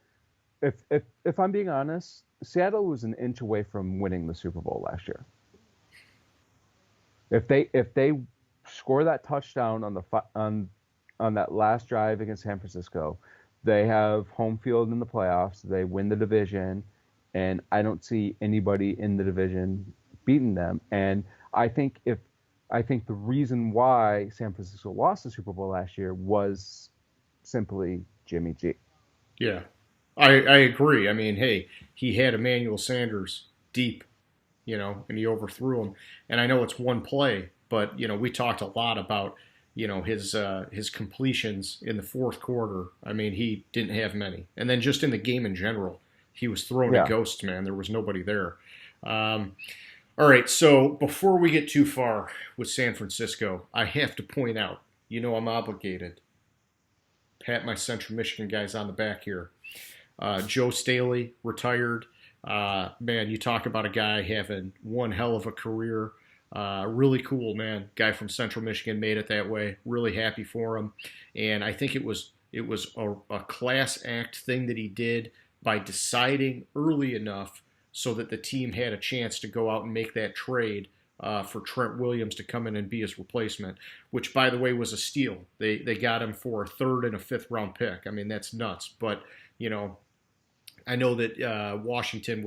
If I'm being honest, Seattle was an inch away from winning the Super Bowl last year. If they score that touchdown on that last drive against San Francisco, they have home field in the playoffs. They win the division, and I don't see anybody in the division beating them. And I think if I think the reason why San Francisco lost the Super Bowl last year was simply Jimmy G. Yeah, I agree. I mean, hey, he had Emmanuel Sanders deep, and he overthrew him. And I know it's one play, but we talked a lot about his completions in the fourth quarter. I mean, he didn't have many, and then just in the game in general, he was throwing to Yeah. ghosts. Man, there was nobody there. Um, all right, so before we get too far with San Francisco, I have to point out, I'm obligated. Pat my Central Michigan guys on the back here. Joe Staley retired. Man, you talk about a guy having one hell of a career. Really cool, man. Guy from Central Michigan made it that way. Really happy for him, and I think it was a class act thing that he did by deciding early enough so that the team had a chance to go out and make that trade for Trent Williams to come in and be his replacement, which, by the way, was a steal. They got him for a third and a fifth round pick. I mean, that's nuts. But you know, I know that Washington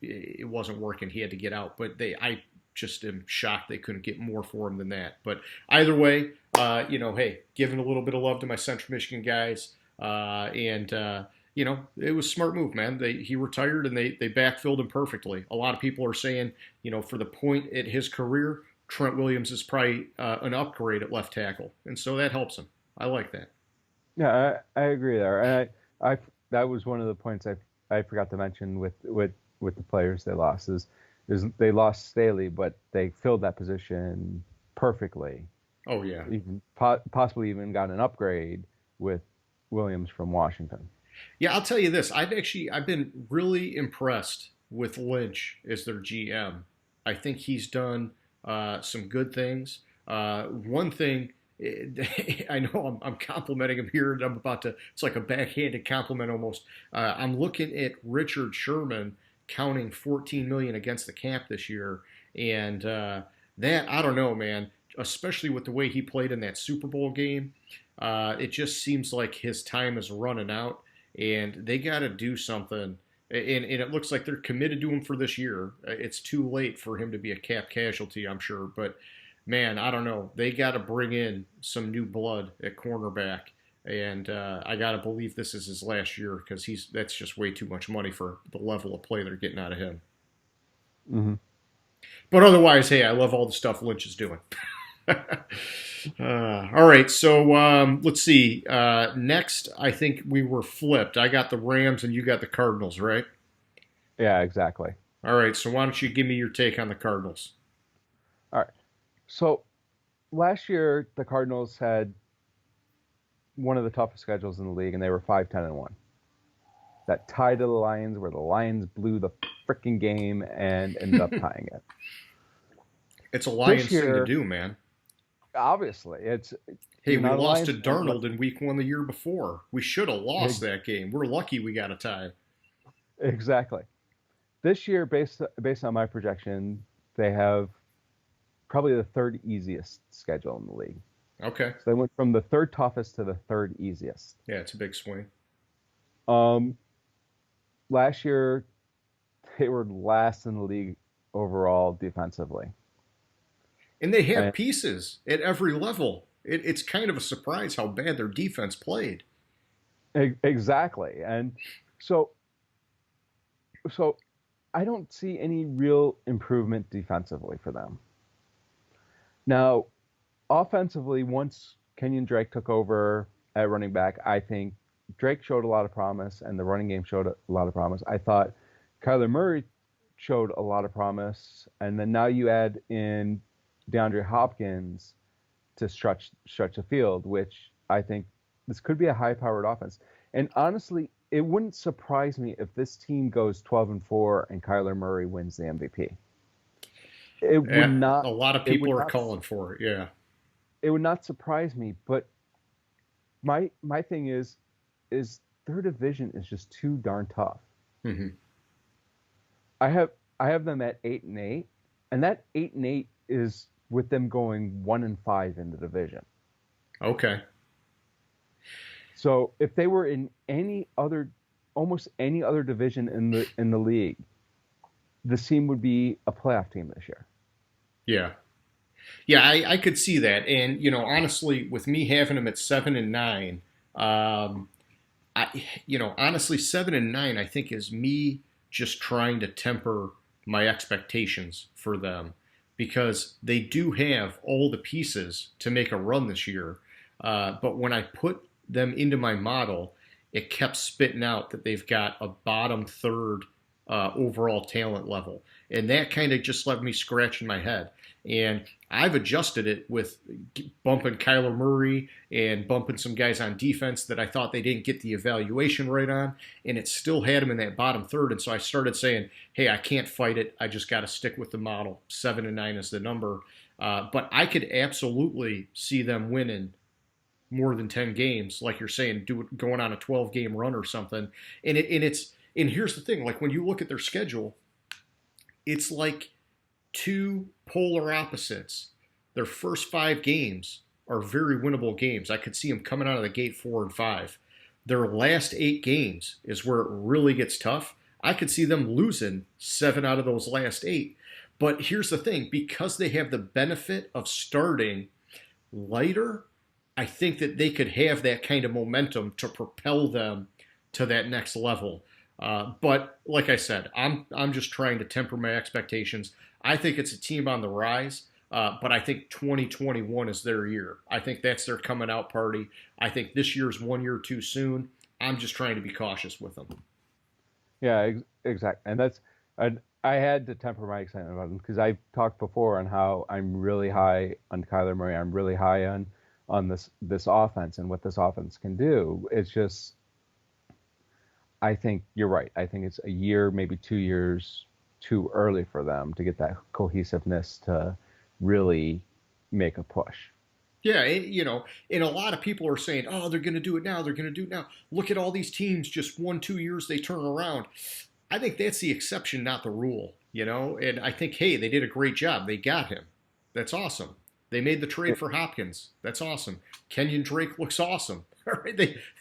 it wasn't working. He had to get out. But I just am shocked they couldn't get more for him than that. But either way, hey, giving a little bit of love to my Central Michigan guys, and it was a smart move, man. He retired and they backfilled him perfectly. A lot of people are saying, for the point at his career, Trent Williams is probably an upgrade at left tackle, and so that helps him. I like that. Yeah, I agree there. And I that was one of the points I forgot to mention with the players they lost is they lost Staley, but they filled that position perfectly. Oh yeah, Even possibly even got an upgrade with Williams from Washington. yeah. I'll tell you this. I've been really impressed with Lynch as their GM. I think he's done some good things. One thing. I know I'm complimenting him here, and I'm about to. It's like a backhanded compliment almost. I'm looking at Richard Sherman counting 14 million against the cap this year, and that I don't know, man. Especially with the way he played in that Super Bowl game, it just seems like his time is running out, and they got to do something. And it looks like they're committed to him for this year. It's too late for him to be a cap casualty, I'm sure, but man, I don't know. They got to bring in some new blood at cornerback, and I got to believe this is his last year because that's just way too much money for the level of play they're getting out of him. Hmm. But otherwise, hey, I love all the stuff Lynch is doing. All right, so let's see. Next, I think we were flipped. I got the Rams and you got the Cardinals, right? Yeah, exactly. All right, so why don't you give me your take on the Cardinals? All right. So last year the Cardinals had one of the toughest schedules in the league, and they were 5-10-1. That tie to the Lions, where the Lions blew the freaking game and ended up tying it. It's a Lions This thing to year, do, man. obviously, Hey, you're we not a lost Lions to fan, but Darnold in week one the year before. We should have lost ex- that game. We're lucky we got a tie. exactly. This year, based on my projection, they have probably the third easiest schedule in the league. Okay. So they went from the third toughest to the third easiest. Yeah, it's a big swing. Um, Last year they were last in the league overall defensively. And they have And pieces at every level. It's kind of a surprise how bad their defense played. exactly. And so so I don't see any real improvement defensively for them. Now, offensively, once Kenyon Drake took over at running back, I think Drake showed a lot of promise and the running game showed a lot of promise. I thought Kyler Murray showed a lot of promise. And then now you add in DeAndre Hopkins to stretch the field, which I think this could be a high powered offense. And honestly, it wouldn't surprise me if this team goes 12-4 and Kyler Murray wins the MVP. It would Yeah, not a lot of it would people are not calling for it. Yeah. it would not surprise me, but my thing is their division is just too darn tough. Hmm. I have them at 8-8, and that 8-8 is with them going 1-5 in the division. Okay. So if they were in almost any other division in the league, this team would be a playoff team this year. Yeah. Yeah, I could see that. And, honestly, with me having them at 7-9, honestly, 7-9, I think is me just trying to temper my expectations for them because they do have all the pieces to make a run this year. But when I put them into my model, it kept spitting out that they've got a bottom third overall talent level. And that kind of just left me scratching my head. And I've adjusted it with bumping Kyler Murray and bumping some guys on defense that I thought they didn't get the evaluation right on. And it still had them in that bottom third. And so I started saying, hey, I can't fight it. I just got to stick with the model. 7-9 is the number. But I could absolutely see them winning more than 10 games, like you're saying, going on a 12-game run or something. And here's the thing, like when you look at their schedule, it's like two polar opposites. Their first 5 games are very winnable games. I could see them coming out of the gate 4-5. Their last 8 games is where it really gets tough. I could see them losing 7 out of those last 8. But here's the thing, because they have the benefit of starting lighter, I think that they could have that kind of momentum to propel them to that next level. But like I said, I'm just trying to temper my expectations. I think it's a team on the rise, but I think 2021 is their year. I think that's their coming out party. I think this year's 1 year too soon. I'm just trying to be cautious with them. Yeah, exactly. And I had to temper my excitement about them because I talked before on how I'm really high on Kyler Murray. I'm really high on this offense and what this offense can do. It's just, I think you're right. I think it's a year, maybe 2 years too early for them to get that cohesiveness to really make a push. Yeah, and a lot of people are saying, oh, they're going to do it now. They're going to do it now. Look at all these teams, just 1-2 years, they turn around. I think that's the exception, not the rule, And I think, hey, they did a great job. They got him. That's awesome. They made the trade for Hopkins. That's awesome. Kenyon Drake looks awesome. All right,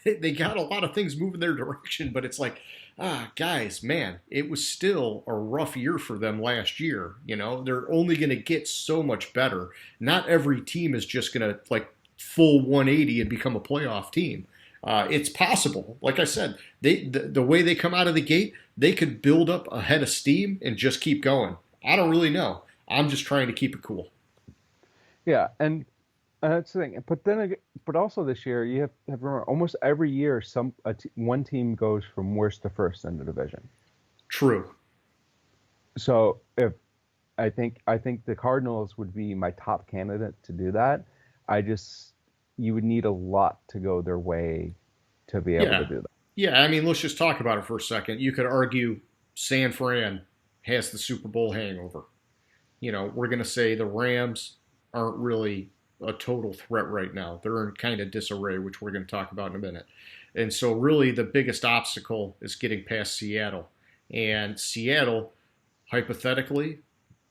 they got a lot of things moving their direction, but it's like, guys, man, it was still a rough year for them last year. They're only going to get so much better. Not every team is just going to like full 180 and become a playoff team. It's possible. Like I said, the way they come out of the gate, they could build up a head of steam and just keep going. I don't really know. I'm just trying to keep it cool. Yeah, and that's the thing. But also this year, you have to remember, almost every year, one team goes from worst to first in the division. True. So if I think the Cardinals would be my top candidate to do that. You would need a lot to go their way to be able to do that. Yeah, I mean, let's just talk about it for a second. You could argue San Fran has the Super Bowl hangover. We're going to say the Rams aren't really a total threat right now. They're in kind of disarray, which we're going to talk about in a minute. And so really the biggest obstacle is getting past Seattle. And Seattle, hypothetically,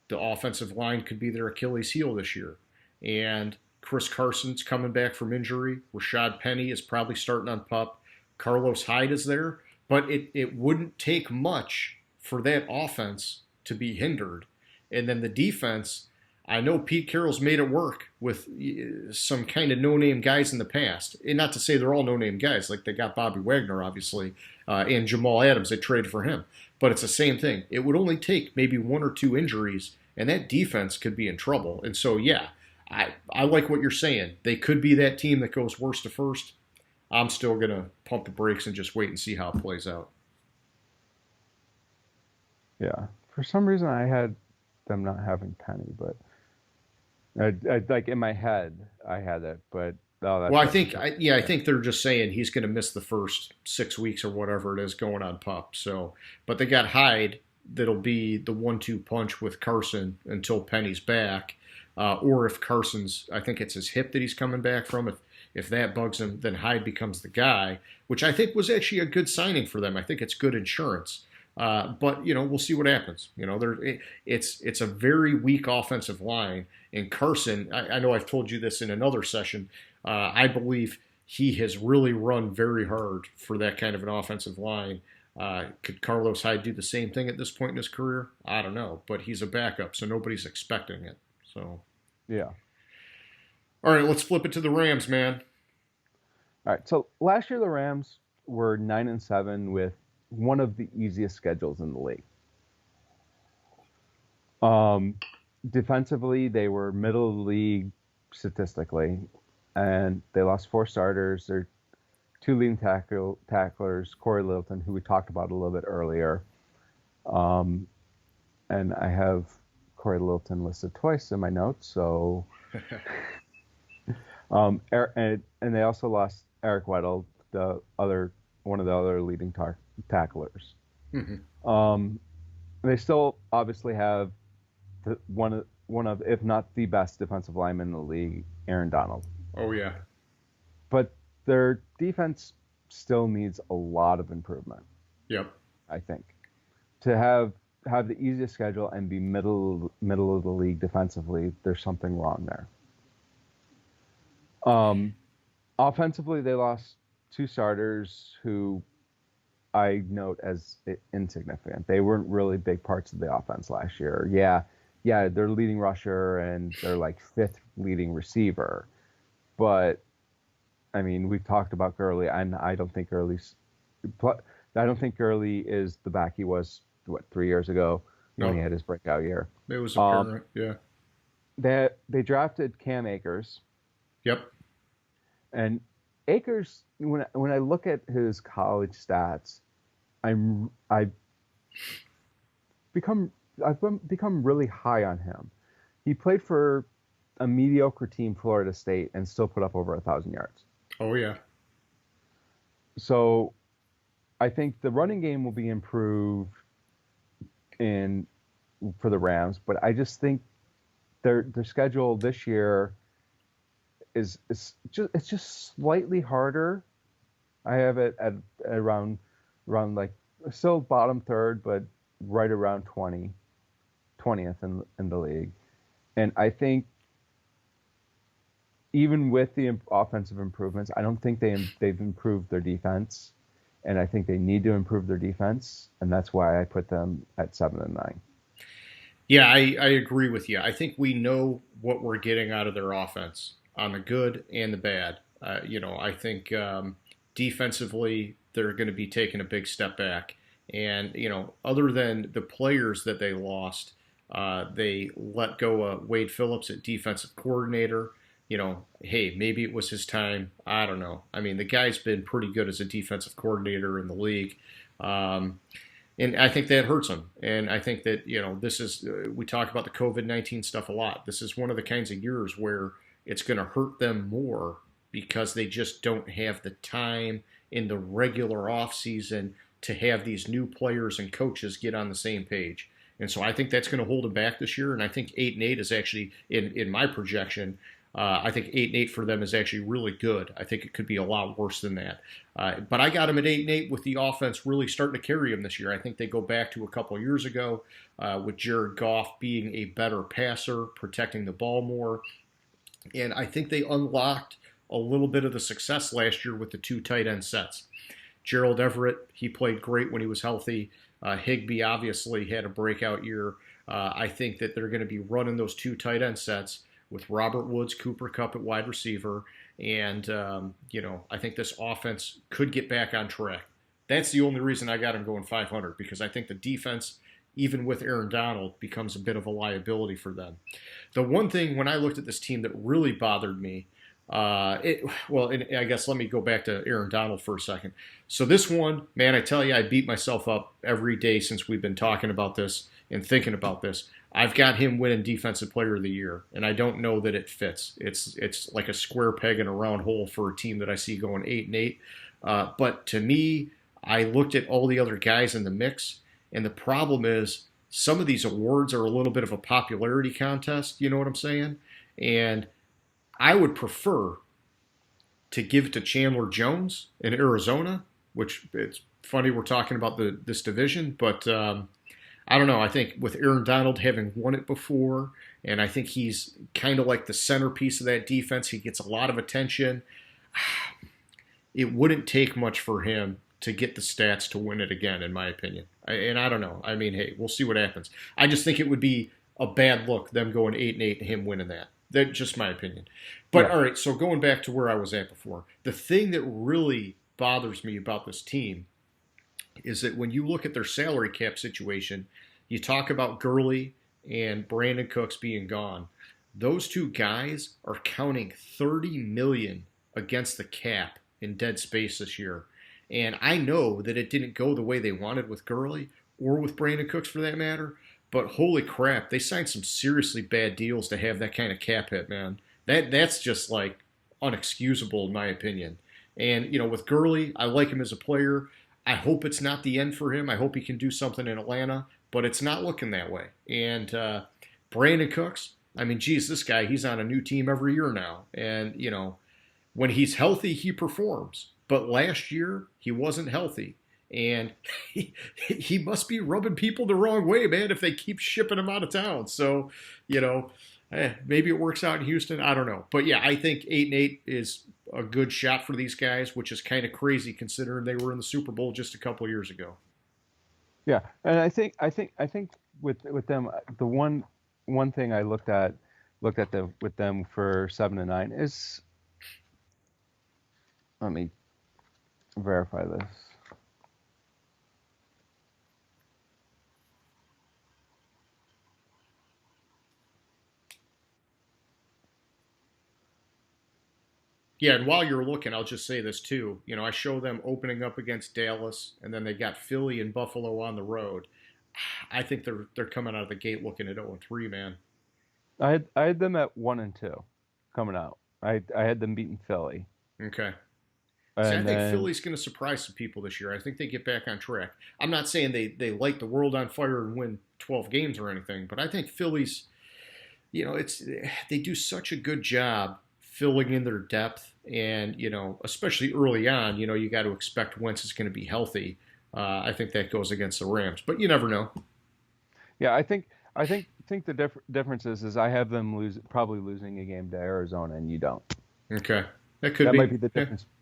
the offensive line could be their Achilles heel this year. And Chris Carson's coming back from injury. Rashad Penny is probably starting on PUP. Carlos Hyde is there. But it wouldn't take much for that offense to be hindered. And then the defense, I know Pete Carroll's made it work with some kind of no-name guys in the past. And not to say they're all no-name guys. Like they got Bobby Wagner, obviously, and Jamal Adams. They traded for him. But it's the same thing. It would only take maybe one or two injuries, and that defense could be in trouble. And so, yeah, I like what you're saying. They could be that team that goes worst to first. I'm still going to pump the brakes and just wait and see how it plays out. Yeah. For some reason, I had them not having Penny, but I like in my head, I had it. But that's well, I think they're just saying he's going to miss the first 6 weeks or whatever it is going on PUP. So, but they got Hyde that'll be the 1-2 punch with Carson until Penny's back, or if Carson's, I think it's his hip that he's coming back from. If that bugs him, then Hyde becomes the guy, which I think was actually a good signing for them. I think it's good insurance. But we'll see what happens. It's a very weak offensive line, and Carson. I know I've told you this in another session. I believe he has really run very hard for that kind of an offensive line. Could Carlos Hyde do the same thing at this point in his career? I don't know, but he's a backup, so nobody's expecting it. So yeah. All right, let's flip it to the Rams, man. All right. So last year the Rams were 9-7 with one of the easiest schedules in the league. Defensively, they were middle of the league statistically, and they lost 4 starters. Their 2 leading tacklers, Corey Littleton, who we talked about a little bit earlier, and I have Corey Littleton listed twice in my notes. So, and they also lost Eric Weddle, one of the other leading tacklers. Mm-hmm. They still obviously have one of, if not the best defensive lineman in the league, Aaron Donald. Oh yeah. But their defense still needs a lot of improvement. Yep. I think to have the easiest schedule and be middle of the league defensively, there's something wrong there. Offensively, they lost 2 starters who I note as insignificant. They weren't really big parts of the offense last year. Yeah, they're leading rusher and they're like 5th leading receiver. But I mean, we've talked about Gurley, and I don't think Gurley is the back he was 3 years ago when he had his breakout year. It was apparent, yeah. They drafted Cam Akers. Yep. And Akers, when I look at his college stats, I've become really high on him. He played for a mediocre team, Florida State, and still put up over 1,000 yards. Oh yeah. So I think the running game will be improved for the Rams, but I just think their schedule this year is just slightly harder. I have it at around like still bottom third, but right around 20th in the league. And I think even with the offensive improvements, I don't think they've improved their defense, and I think they need to improve their defense, and that's why I put them at 7-9. Yeah, I agree with you. I think we know what we're getting out of their offense on the good and the bad. I think defensively they're going to be taking a big step back, and other than the players that they lost, they let go of Wade Phillips at defensive coordinator. Hey, maybe it was his time. I don't know. I mean, the guy's been pretty good as a defensive coordinator in the league. And I think that hurts him. And I think that, this is, we talk about the COVID-19 stuff a lot. This is one of the kinds of years where it's going to hurt them more because they just don't have the time in the regular off season to have these new players and coaches get on the same page. And so I think that's going to hold them back this year. And I think 8-8 is actually, in my projection, I think 8-8 for them is actually really good. I think it could be a lot worse than that. But I got them at 8-8 with the offense really starting to carry them this year. I think they go back to a couple of years ago with Jared Goff being a better passer, protecting the ball more. And I think they unlocked a little bit of the success last year with the two tight end sets. Gerald Everett, he played great when he was healthy. Higbee obviously had a breakout year. I think that they're going to be running those two tight end sets with Robert Woods, Cooper Kupp at wide receiver. And, I think this offense could get back on track. That's the only reason I got him going 500, because I think the defense, even with Aaron Donald, becomes a bit of a liability for them. The one thing when I looked at this team that really bothered me, and I guess let me go back to Aaron Donald for a second. So this one, man, I tell you, I beat myself up every day since we've been talking about this and thinking about this. I've got him winning Defensive Player of the Year, and I don't know that it fits. It's like a square peg in a round hole for a team that I see going 8-8. But to me, I looked at all the other guys in the mix, and the problem is some of these awards are a little bit of a popularity contest. You know what I'm saying? And I would prefer to give it to Chandler Jones in Arizona, which it's funny we're talking about this division, but I don't know. I think with Aaron Donald having won it before, and I think he's kind of like the centerpiece of that defense, he gets a lot of attention. It wouldn't take much for him to get the stats to win it again, in my opinion. And I don't know. I mean, hey, we'll see what happens. I just think it would be a bad look, them going 8-8 and him winning that. That's just my opinion. But yeah. All right, so going back to where I was at before, the thing that really bothers me about this team is that when you look at their salary cap situation, you talk about Gurley and Brandon Cooks being gone. Those two guys are counting $30 million against the cap in dead space this year. And I know that it didn't go the way they wanted with Gurley or with Brandon Cooks for that matter, but holy crap, they signed some seriously bad deals to have that kind of cap hit, man. That's just like unexcusable in my opinion. And, with Gurley, I like him as a player. I hope it's not the end for him. I hope he can do something in Atlanta, but it's not looking that way. And Brandon Cooks, I mean, geez, this guy, he's on a new team every year now. And, when he's healthy, he performs. But last year, he wasn't healthy. And he must be rubbing people the wrong way, man, if they keep shipping him out of town. So, maybe it works out in Houston. I don't know. But, yeah, I think 8-8 is a good shot for these guys, which is kind of crazy considering they were in the Super Bowl just a couple of years ago. Yeah, and I think with them, the one thing I looked at with them for 7-9 is, let me verify this. Yeah, and while you're looking, I'll just say this too. I show them opening up against Dallas, and then they got Philly and Buffalo on the road. I think they're coming out of the gate looking at 0-3, man. I had them at 1-2 coming out. I had them beating Philly. Okay. See, I think Philly's going to surprise some people this year. I think they get back on track. I'm not saying they light the world on fire and win 12 games or anything, but I think Philly's, they do such a good job filling in their depth, and especially early on, you got to expect Wentz is going to be healthy. I think that goes against the Rams, but you never know. Yeah, I think the difference is I have them probably losing a game to Arizona, and you don't. Okay, that might be the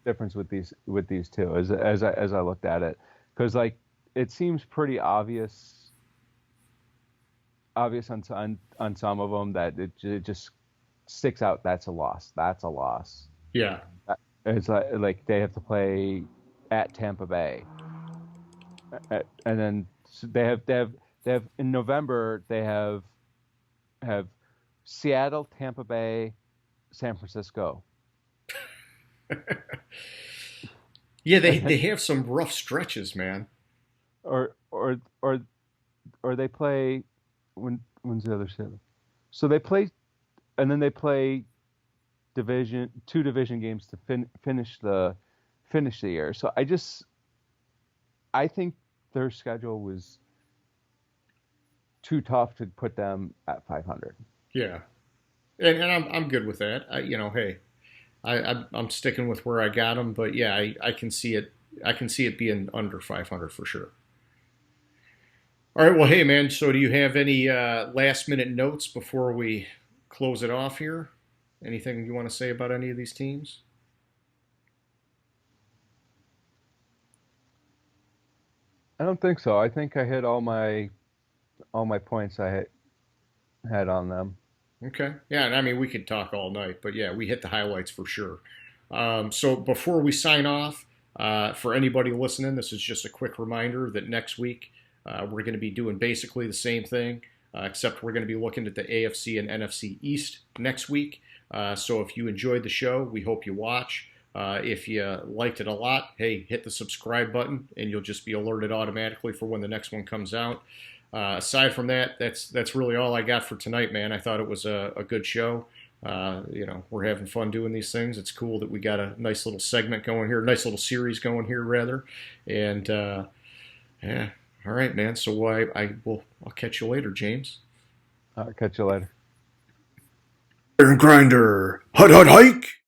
difference with these two as I looked at it, because it seems pretty obvious on some of them that it just sticks out. That's a loss. Yeah. It's like they have to play at Tampa Bay, and then they have in November they have Seattle, Tampa Bay, San Francisco. Yeah, they have some rough stretches, man. Or they play when's the other seven? So they play. And then they play two division games to finish the year. So I think their schedule was too tough to put them at 500. Yeah, and I'm good with that. Hey, I'm sticking with where I got them, but yeah, I can see it. I can see it being under 500 for sure. All right, well, hey man. So do you have any last minute notes before we close it off here? Anything you want to say about any of these teams? I don't think so. I think I hit all my points had on them. Okay. Yeah, and I mean, we could talk all night, but yeah, we hit the highlights for sure. So before we sign off, for anybody listening, this is just a quick reminder that next week we're going to be doing basically the same thing, except we're going to be looking at the AFC and NFC East next week. So if you enjoyed the show, we hope you watch. If you liked it a lot, hey, hit the subscribe button, and you'll just be alerted automatically for when the next one comes out. Aside from that, that's really all I got for tonight, man. I thought it was a good show. We're having fun doing these things. It's cool that we got a nice little segment going here, nice little series going here, rather. And yeah, all right, man. So I'll catch you later, James. Catch you later. Gridiron Grinder, hut hut hike.